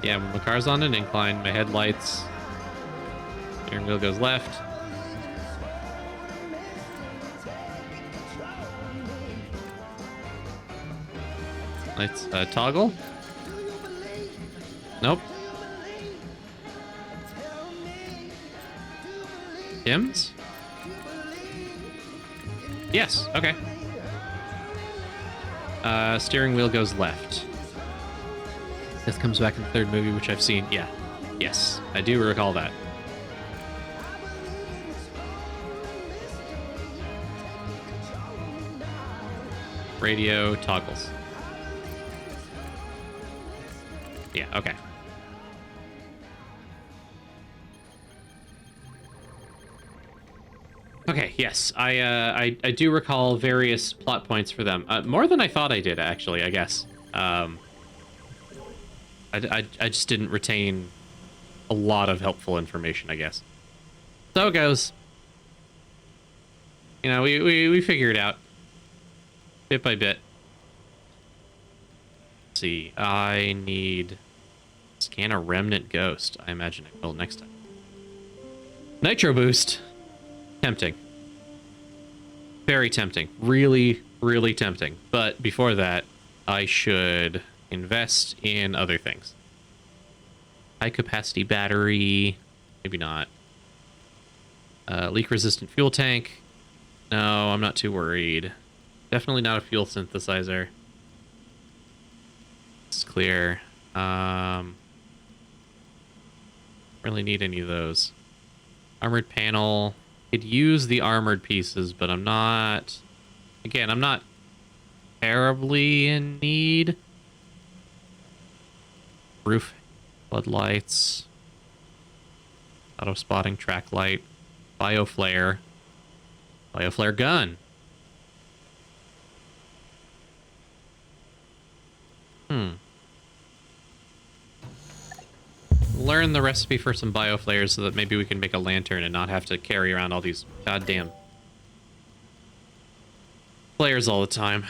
Yeah, when my car's on an incline, my headlights, steering wheel goes left. Lights toggle. Nope. Dims? Yes, okay. Steering wheel goes left. This comes back in the third movie, which I've seen. Yeah. Yes, I do recall that. Radio toggles. Yeah, okay. Okay, yes, I do recall various plot points for them. More than I thought I did, actually, I guess. I just didn't retain a lot of helpful information, I guess. So it goes. You know, we figure it out. Bit by bit. Let's see, I need... Scan a remnant ghost. I imagine it will next time. Nitro boost. Tempting. Very tempting. Really, really tempting. But before that, I should invest in other things. High capacity battery. Maybe not. Leak resistant fuel tank. No, I'm not too worried. Definitely not a fuel synthesizer. It's clear. Really need any of those. Armored panel. Could use the armored pieces, but I'm not... Again, I'm not terribly in need. Roof floodlights. Auto spotting, track light, bioflare, bioflare gun. Learn the recipe for some bioflares so that maybe we can make a lantern and not have to carry around all these goddamn flares all the time.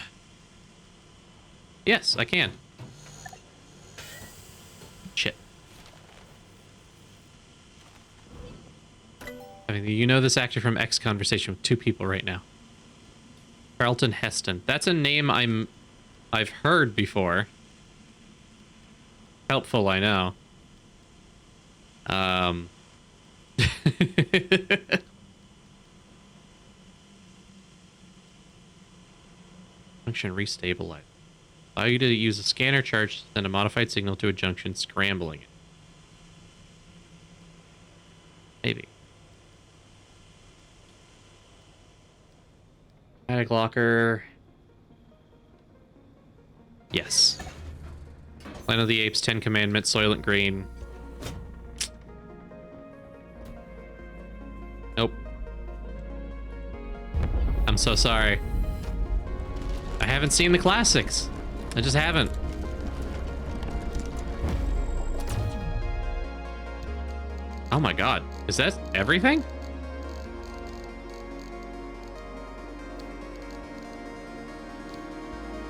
Yes, I can. Shit. I mean, you know this actor from X conversation with two people right now. Charlton Heston. That's a name I've heard before. Helpful, I know. Junction restabilize. Allow you to use a scanner charge to send a modified signal to a junction, scrambling it. Maybe. Static locker. Yes. Planet of the Apes, 10 Commandments, Soylent Green. Nope. I'm so sorry. I haven't seen the classics. I just haven't. Oh my god. Is that everything?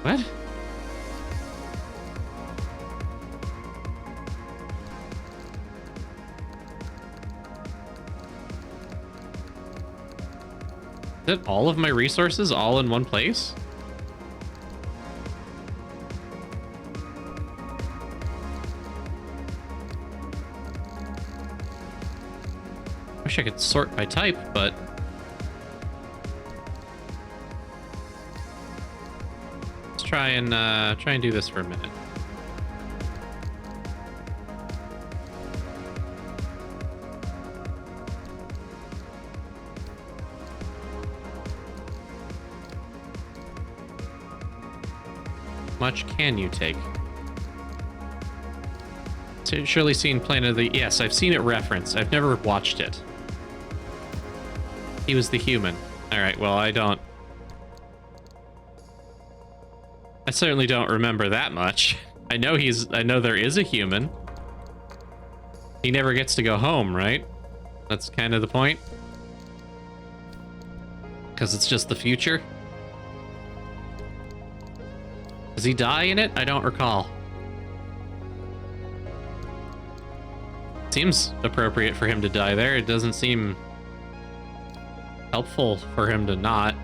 What? Is that all of my resources all in one place? Wish I could sort by type, but let's try and do this for a minute. How much can you take? Surely seen Planet of the... Yes, I've seen it referenced. I've never watched it. He was the human. Alright, well, I certainly don't remember that much. I know there is a human. He never gets to go home, right? That's kind of the point. Because it's just the future. Does he die in it? I don't recall. Seems appropriate for him to die there. It doesn't seem helpful for him to not.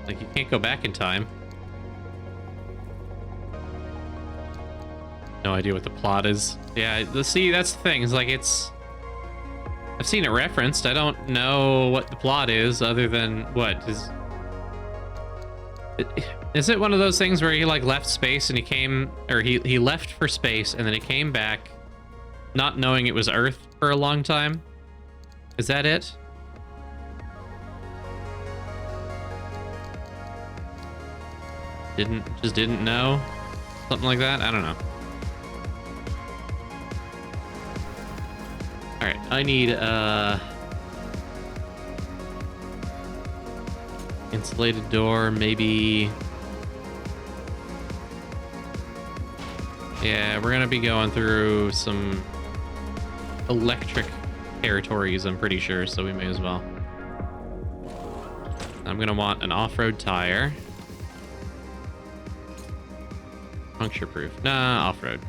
Like, you can't go back in time. No idea what the plot is. Yeah, see, that's the thing. It's like, I've seen it referenced. I don't know what the plot is other than what is it one of those things where he like left space and he left for space and then he came back not knowing it was Earth for a long time? Is that it? Didn't know? Something like that? I don't know. Alright, I need insulated door, maybe. Yeah, we're gonna be going through some electric territories, I'm pretty sure, so we may as well. I'm gonna want an off-road tire. Puncture proof. Nah, off-road.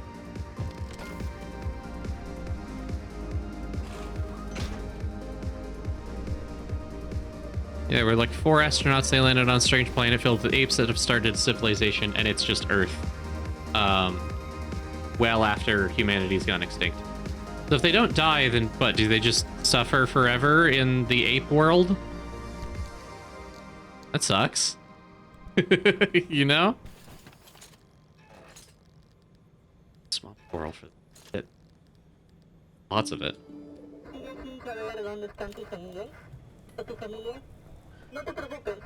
Yeah, we're like 4 astronauts. They landed on a strange planet filled with apes that have started a civilization, and it's just Earth. Well after humanity's gone extinct. So if they don't die, then what? Do they just suffer forever in the ape world? That sucks. You know? Small coral for it. Lots of it. No te preocupes,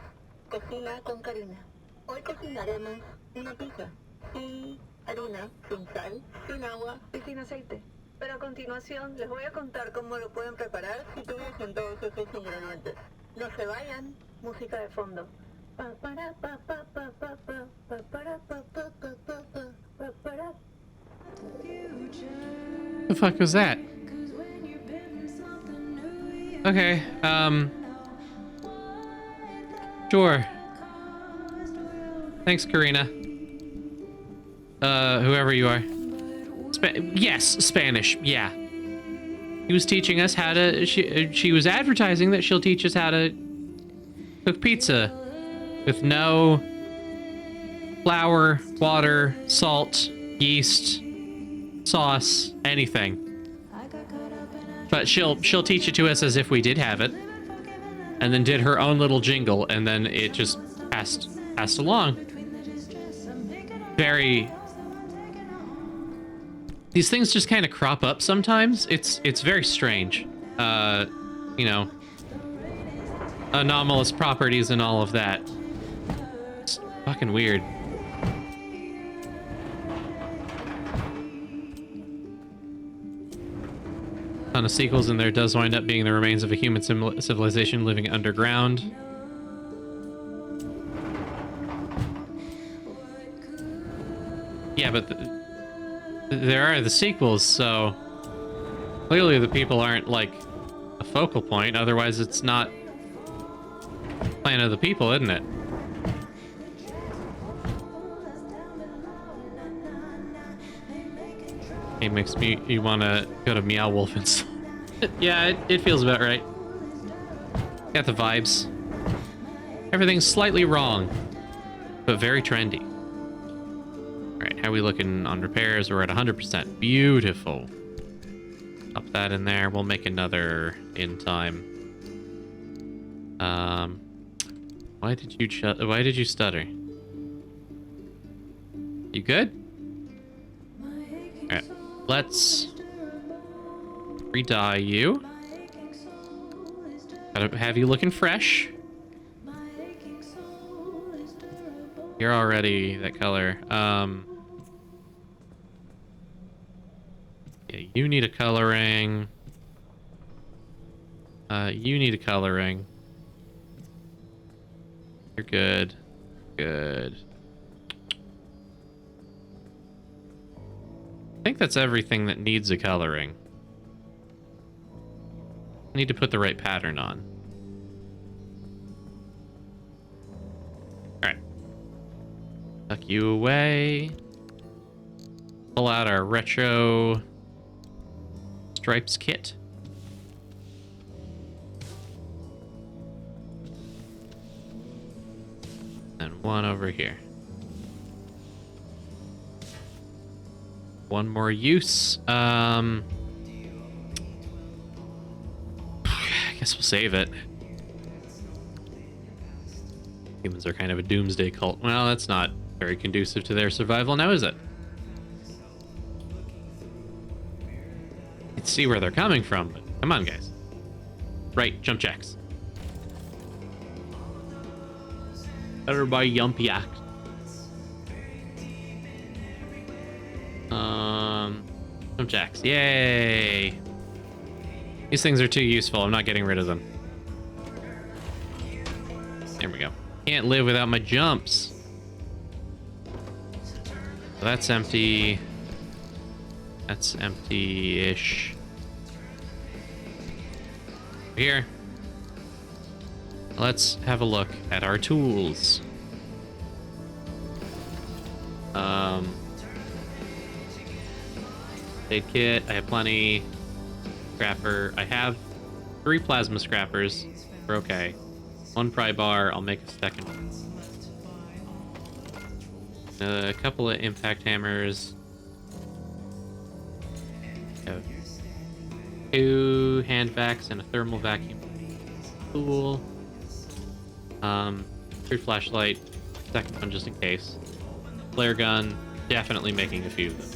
cocina con cariño. Hoy cocinaremos una pizza sin harina, sin sal, sin agua y sin aceite. Pero a continuación les voy a contar cómo lo pueden preparar si tuviesen todos esos ingredientes. No se vayan, música de fondo. Pa, para, pa, pa, pa, pa, pa, pa, para, pa, pa, pa, pa, pa, pa, para. The fuck was that? Okay, sure. Thanks, Karina. Whoever you are. Yes, Spanish, yeah. He was teaching us how to, she was advertising that she'll teach us how to cook pizza with no flour, water, salt, yeast, sauce, anything. But she'll teach it to us as if we did have it, and then did her own little jingle, and then it just passed along. Very. These things just kind of crop up sometimes. It's very strange. You know, anomalous properties and all of that. It's fucking weird. Ton of sequels, and there does wind up being the remains of a human civilization living underground. Yeah, but there are the sequels, so clearly the people aren't like a focal point. Otherwise, it's not Planet of the People, isn't it? It makes me want to go to Meow Wolf and stuff. Yeah, it feels about right. Got the vibes. Everything's slightly wrong, but very trendy. All right, how are we looking on repairs? We're at 100%. Beautiful. Up that in there. We'll make another in time. Why did you stutter? You good? All right. Let's re-dye you. Gotta have you looking fresh. You're already that color. Yeah, you need a coloring. You need a coloring. You're good. Good. I think that's everything that needs a coloring. I need to put the right pattern on. Alright. Tuck you away. Pull out our retro stripes kit. And one over here. One more use. I guess we'll save it. Humans are kind of a doomsday cult. Well, that's not very conducive to their survival now, is it? You can see where they're coming from, but come on, guys. Right, jump jacks. Everybody jump yak. Jump jacks. Yay! These things are too useful. I'm not getting rid of them. There we go. Can't live without my jumps. So that's empty. That's empty-ish. Here. Let's have a look at our tools. Aid kit, I have plenty. Scrapper, I have 3 plasma scrappers. We're okay. 1 pry bar, I'll make a second one. A couple of impact hammers. 2 hand vacs and a thermal vacuum. Cool. 3 flashlight, second one just in case. Flare gun, definitely making a few of them.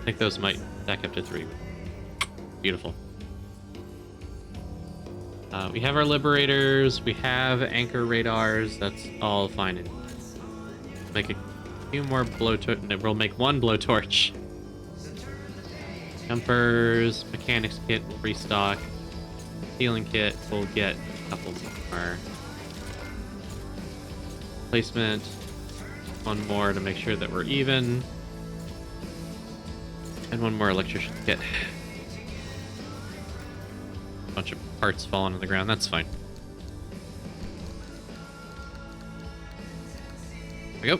I think those might stack up to 3. Beautiful. We have our liberators, we have anchor radars, that's all fine. Make a few more blowtorch, we'll make 1 blowtorch. Jumpers, mechanics kit will restock. Healing kit will get a couple more. Placement. One more to make sure that we're even. And one more electrician kit. Bunch of parts falling on the ground. That's fine. There we go.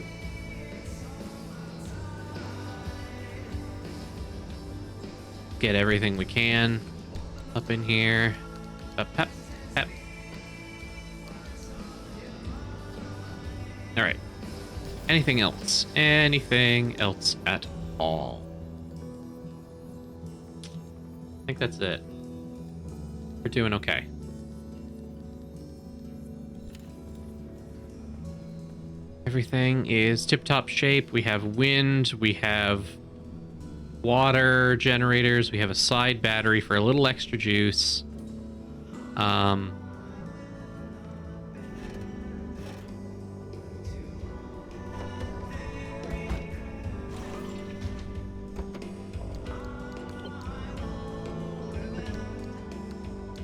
Get everything we can up in here. Up, pep, pep. All right. Anything else? Anything else at all? I think that's it. We're doing okay. Everything is tip-top shape. We have wind. We have water generators. We have a side battery for a little extra juice.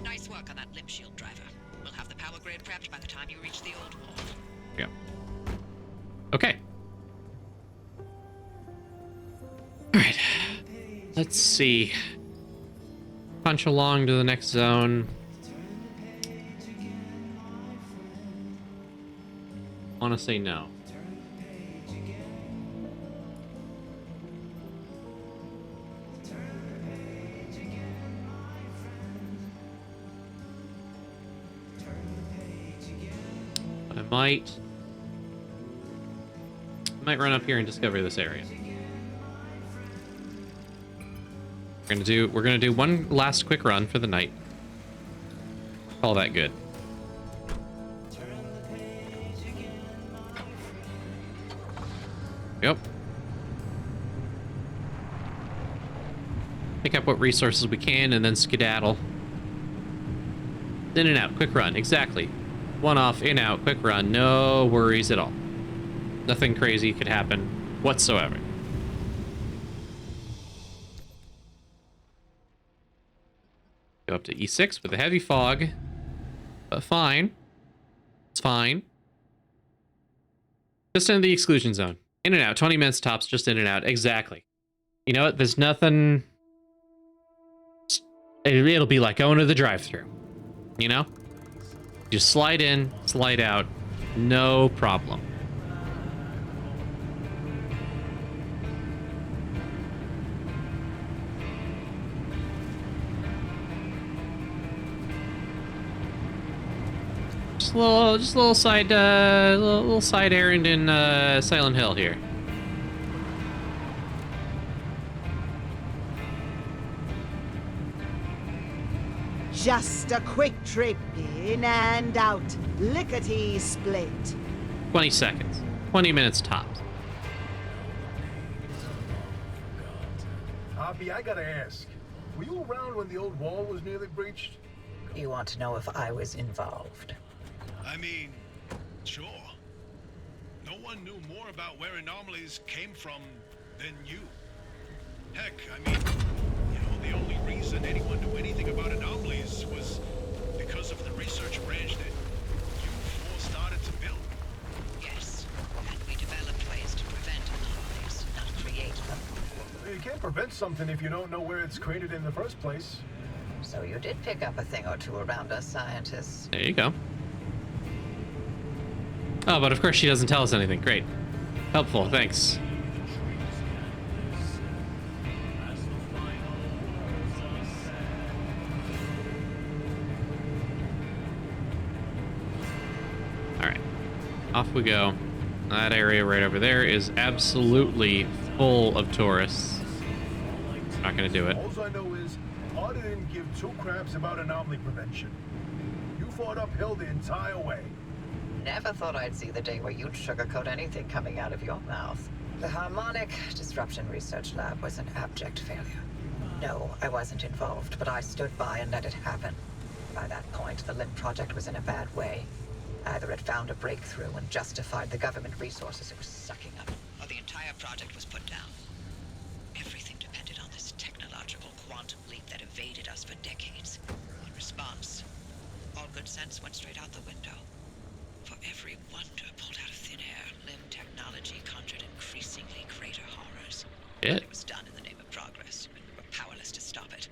Nice work on that limb shield driver. We'll have the power grid prepped by the time you reach the old wall. Yeah. Okay. All right. Let's see. Punch along to the next zone. Want to say no. But I might run up here and discover this area. We're gonna do one last quick run for the night. Call that good. Yep. Pick up what resources we can and then skedaddle. In and out, quick run, exactly. One off, in out, quick run, no worries at all. Nothing crazy could happen whatsoever. Go up to E6 with a heavy fog, but fine. It's fine. Just into the exclusion zone. In and out, 20 minutes tops, just in and out. Exactly. You know what? There's nothing... It'll be like going to the drive-thru. You know? Just slide in, slide out. No problem. Just a little side, little side errand in Silent Hill here. Just a quick trip in and out, lickety-split. 20 seconds. 20 minutes tops. Hoppy, I gotta ask. Were you around when the old wall was nearly breached? You want to know if I was involved? I mean, sure. No one knew more about where anomalies came from than you. Heck, I mean, you know, the only reason anyone knew anything about anomalies was because of the research branch that you four started to build. Yes, and we developed ways to prevent anomalies, not create them. You can't prevent something if you don't know where it's created in the first place. So you did pick up a thing or two around us scientists. There you go. Oh, but of course she doesn't tell us anything. Great. Helpful, thanks. Alright. Off we go. That area right over there is absolutely full of tourists. Not gonna do it. All I know is, Arda didn't give two craps about anomaly prevention. You fought uphill the entire way. Never thought I'd see the day where you'd sugarcoat anything coming out of your mouth. The Harmonic Disruption Research Lab was an abject failure. No, I wasn't involved, but I stood by and let it happen. By that point, the LIM project was in a bad way. Either it found a breakthrough and justified the government resources it was sucking up, Or the entire project was put down. Everything depended on this technological plans went straight out the window. For every wonder pulled out of thin air, limb technology conjured increasingly greater horrors. Shit. It was done in the name of progress, and we were powerless to stop it.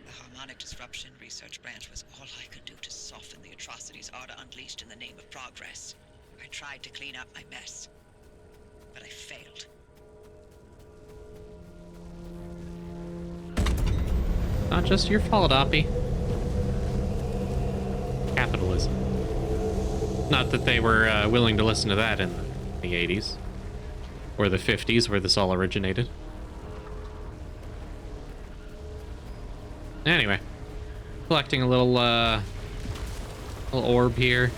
The Harmonic Disruption Research Branch was all I could do to soften the atrocities Arda unleashed in the name of progress. I tried to clean up my mess, but I failed. Not just your fault, Oppie. Capitalism. Not that they were willing to listen to that in the 80s. Or the 50s, where this all originated. Anyway. Collecting a little orb here.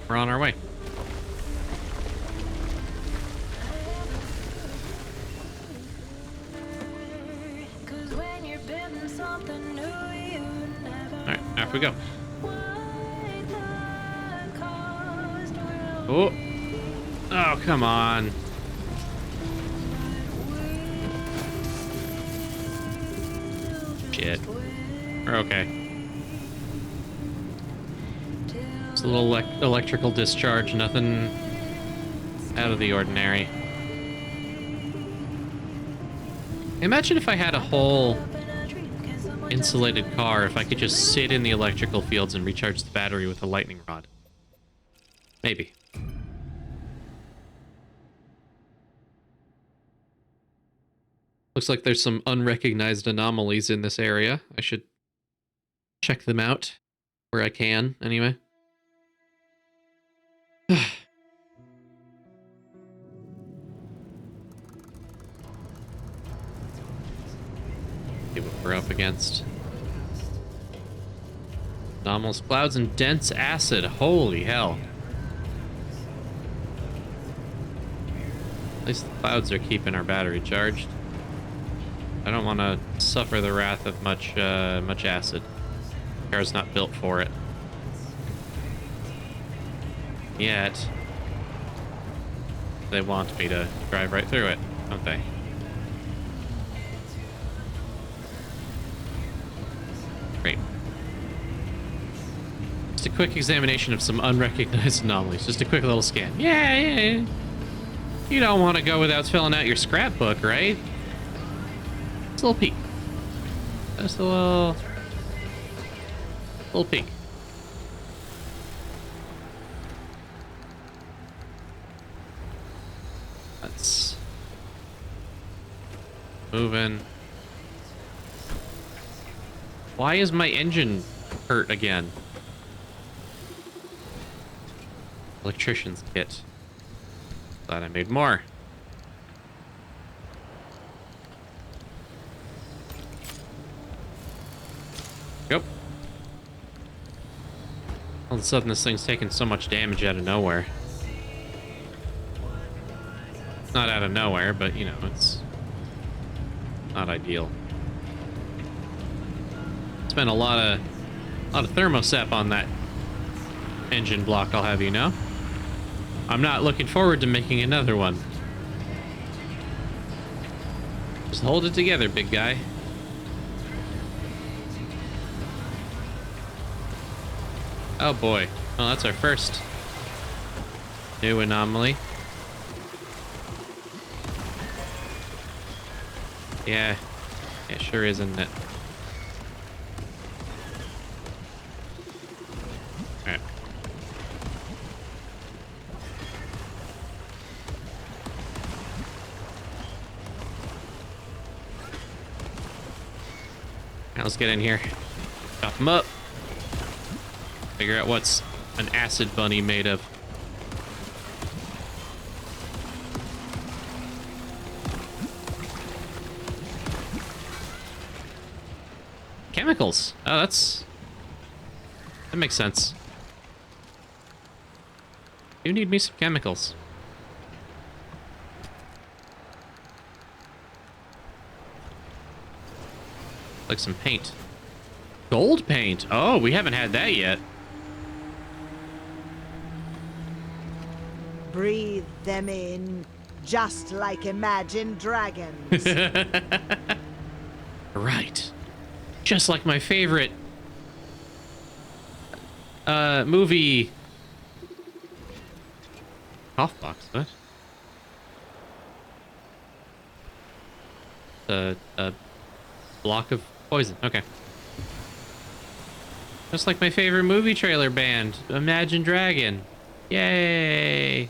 We're on our way. Alright, off we go. Oh. Oh, come on. Shit. We're okay. It's a little electrical discharge, nothing out of the ordinary. Imagine if I had a whole insulated car, if I could just sit in the electrical fields and recharge the battery with a lightning rod. Maybe. Looks like there's some unrecognized anomalies in this area. I should check them out where I can, anyway. See what we're up against. Anomalous clouds and dense acid. Holy hell. At least the clouds are keeping our battery charged. I don't want to suffer the wrath of much acid. The car's not built for it. Yet. They want me to drive right through it, don't they? Great. Just a quick examination of some unrecognized anomalies. Just a quick little scan. Yeah. You don't want to go without filling out your scrapbook, right? Just a little peek. Just a little peek. That's moving. Why is my engine hurt again? Electrician's kit. Glad I made more. Yep. All of a sudden this thing's taking so much damage out of nowhere. Not out of nowhere, but you know, it's not ideal. Spent a lot of thermosep on that engine block, I'll have you know. I'm not looking forward to making another one. Just hold it together, big guy. Oh boy. Well, that's our first new anomaly. Yeah, it sure is, isn't it? Alright. Now let's get in here. Chop them up. Figure out what's an acid bunny made of. Chemicals. Oh, that makes sense. You need me some chemicals. Like some paint. Gold paint. Oh, we haven't had that yet. Breathe them in, just like imagined dragons. Right. Just like my favorite Movie. Cough box, what? A block of poison, okay. Just like my favorite movie trailer band, Imagine Dragon. Yay!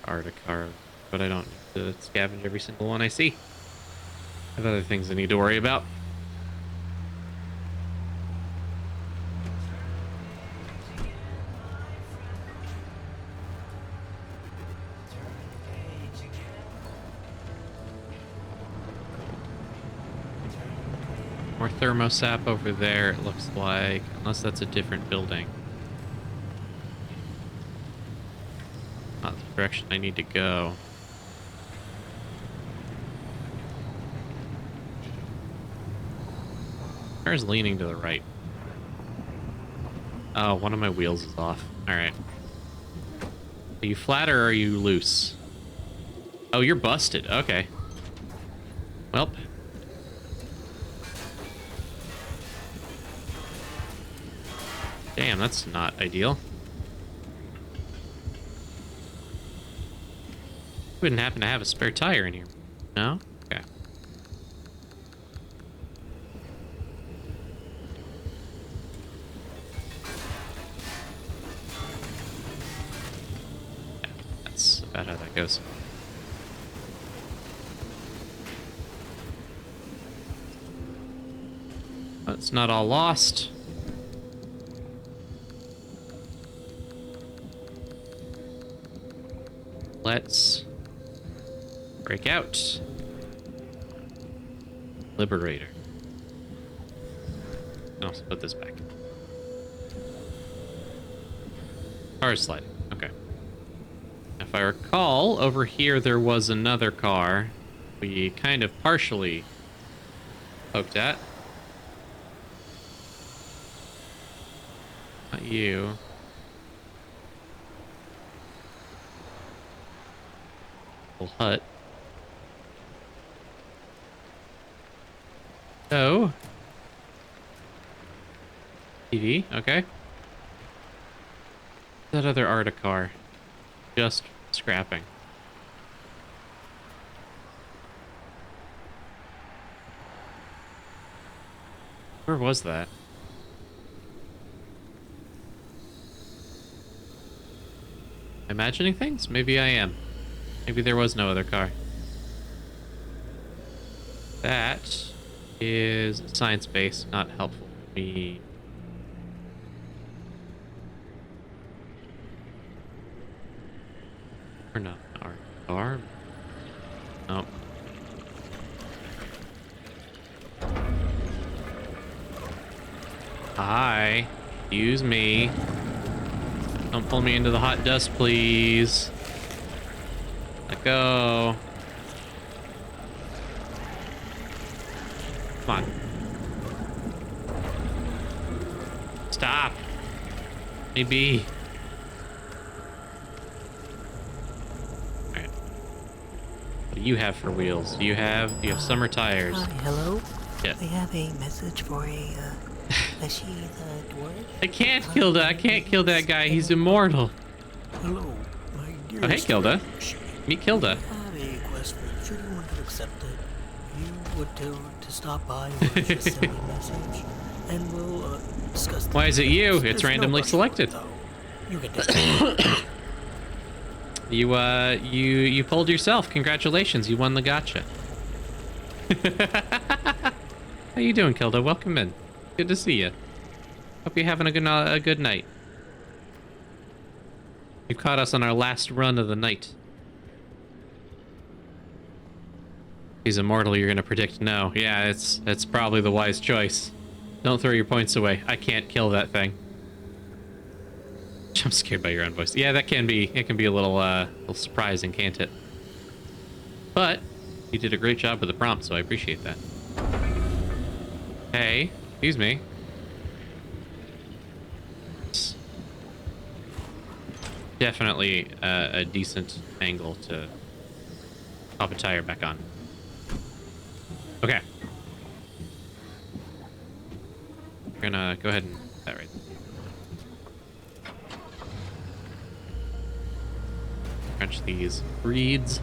Articar, but I don't need to scavenge every single one I see. I have other things I need to worry about. More thermosap over there, it looks like. Unless that's a different building. Not the direction I need to go. Car's leaning to the right. Oh, one of my wheels is off. Alright. Are you flat or are you loose? Oh, you're busted. Okay. Welp. Damn, that's not ideal. Wouldn't happen to have a spare tire in here. No? Okay. Yeah, that's about how that goes. Oh, it's not all lost. Let's break out. Liberator. I'll also put this back. Car sliding. Okay. If I recall, over here there was another car we kind of partially poked at. Not you. Hut. Oh. TV, okay. That other Articar. Just scrapping. Where was that? Imagining things? Maybe I am. Maybe there was no other car. That is science base, not helpful for me. Or not our car. Nope. Hi. Excuse me. Don't pull me into the hot dust, please. Let go. Come on. Stop. Maybe. Alright. What do you have for wheels? Do you have summer tires? Hello? Yeah. I have a message for a Leshii the dwarf. I can't kill that. I can't kill that guy. He's immortal. Hello, my dear. Oh, hey, Kilda. Meet Kilda. I have a quest for you. Should you want to accept it, you would to stop by or just send me a message, and we'll discuss. Why is it you? It's randomly selected. You can take it. You pulled yourself. Congratulations. You won the gotcha. How you doing, Kilda? Welcome in. Good to see you. Hope you're having a good night. You caught us on our last run of the night. He's immortal, you're gonna predict no. Yeah, it's probably the wise choice. Don't throw your points away. I can't kill that thing. I'm scared by your own voice. Yeah, it can be a little surprising, can't it? But you did a great job with the prompt, so I appreciate that. Hey, excuse me. It's definitely a decent angle to pop a tire back on. Okay. We're gonna go ahead and... That right. Crunch these reeds.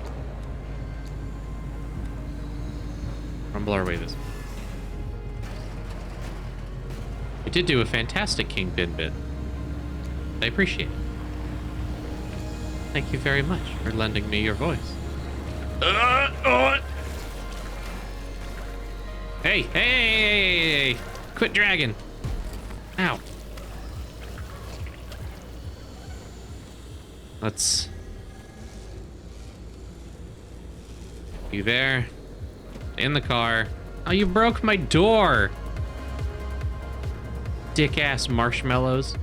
Rumble our way this way. You did do a fantastic Kingpin bit. I appreciate it. Thank you very much for lending me your voice. Hey, hey! Quit dragging. Ow. Let's... You there? In the car. Oh, you broke my door! Dick-ass marshmallows.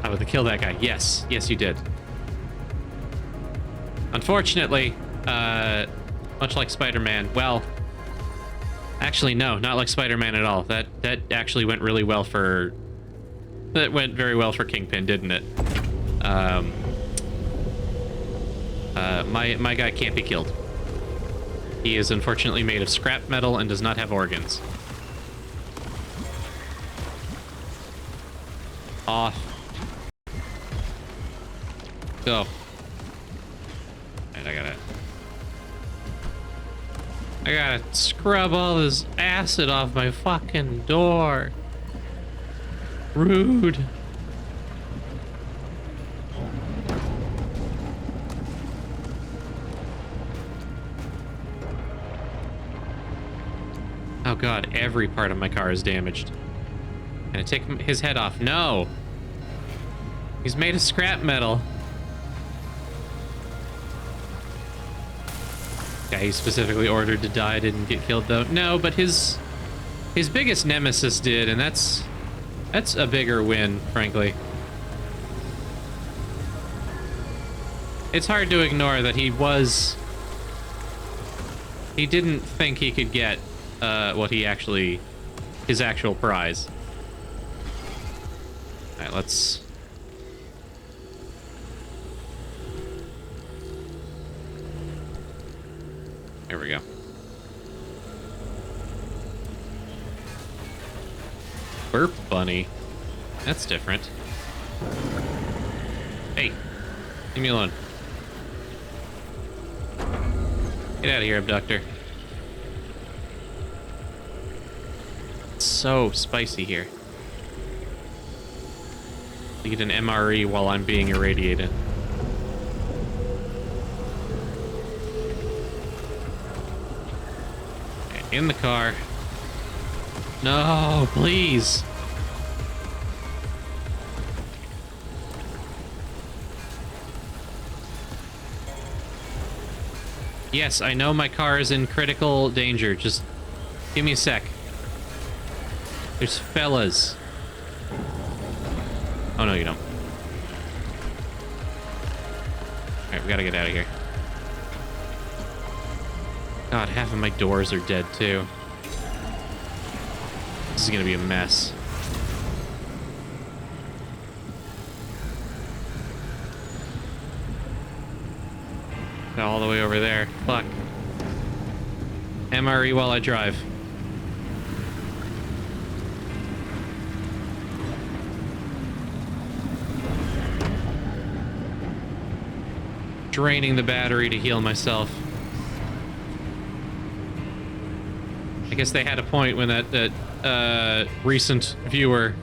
I would kill that guy. Yes. Yes, you did. Unfortunately, much like Spider-Man, well... Actually, no, not like Spider-Man at all. That actually went really well for... That went very well for Kingpin, didn't it? My guy can't be killed. He is unfortunately made of scrap metal and does not have organs. Off. Go. Alright, I gotta scrub all this acid off my fucking door. Rude. Oh god, every part of my car is damaged. Can I take his head off? No! He's made of scrap metal. Guy he specifically ordered to die didn't get killed though. No, but his biggest nemesis did, and that's a bigger win, frankly. It's hard to ignore that he didn't think he could get what he actually, his actual prize. All right, let's... There we go. Burp bunny. That's different. Hey, leave me alone. Get out of here, abductor. It's so spicy here. Need an MRE while I'm being irradiated. In the car. No, please. Yes, I know my car is in critical danger. Just give me a sec. There's fellas. Oh, no, you don't. Alright, we gotta get out of here. God, half of my doors are dead, too. This is gonna be a mess. All the way over there. Fuck. MRE while I drive. Draining the battery to heal myself. I guess they had a point when that recent viewer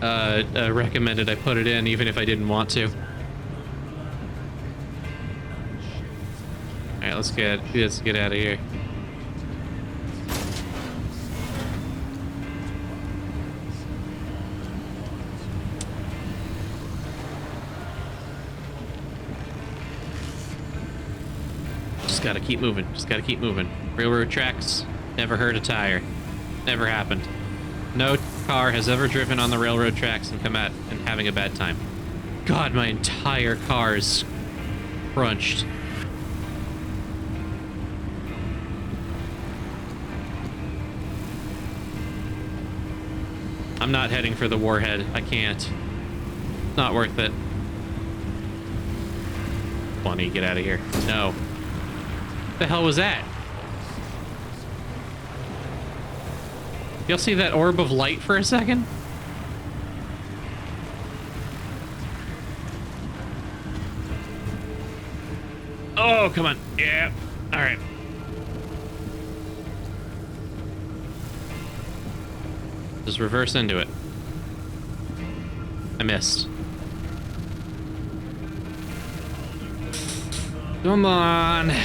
recommended I put it in, even if I didn't want to. All right, let's get out of here. Just gotta keep moving. Just gotta keep moving. Railroad tracks. Never hurt a tire. Never happened. No car has ever driven on the railroad tracks and come out and having a bad time. God, my entire car is crunched. I'm not heading for the warhead. I can't. Not worth it. Bunny, get out of here. No. What the hell was that? Y'all see that orb of light for a second? Oh, come on. Yeah. All right. Just reverse into it. I missed. Come on. All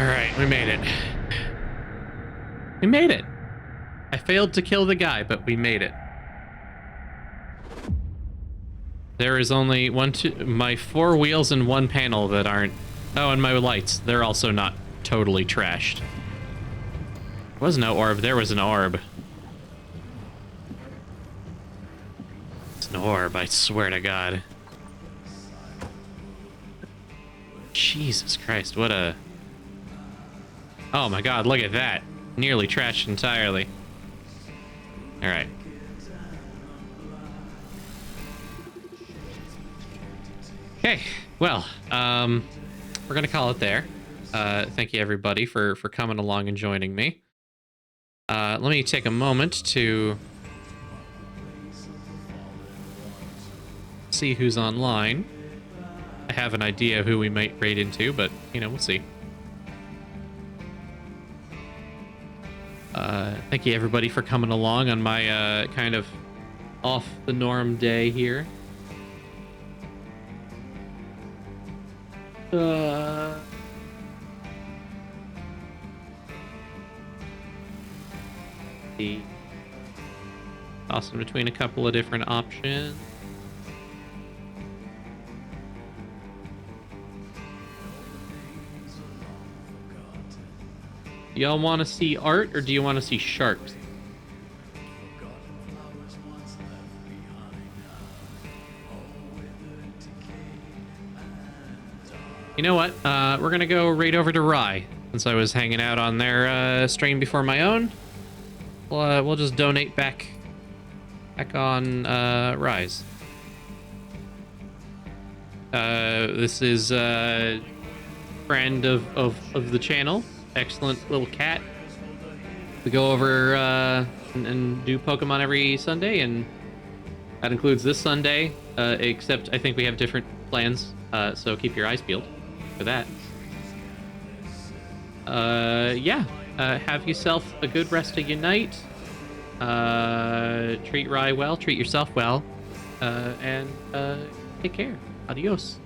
right, we made it. We made it. I failed to kill the guy, but we made it. There is only my 4 wheels and 1 panel that aren't... Oh, and my lights. They're also not totally trashed. There was no orb. There was an orb. It's an orb, I swear to God. Jesus Christ, what a... Oh my God, look at that. Nearly trashed entirely. Alright. Okay, well, we're gonna call it there. Thank you everybody for coming along and joining me. Let me take a moment to see who's online. I have an idea of who we might raid into, but, you know, we'll see. Thank you everybody for coming along on my kind of off the norm day here. Tossing between a couple of different options. Y'all want to see art or do you want to see sharks? You know what? We're gonna go right over to Rye. Since I was hanging out on their stream before my own, we'll just donate back on Rise. This is a friend of the channel. Excellent little cat. We go over and do Pokemon every Sunday, and that includes this Sunday, except I think we have different plans, so keep your eyes peeled for that. Yeah, have yourself a good rest of your night. Treat Rye well, treat yourself well, and take care. Adios.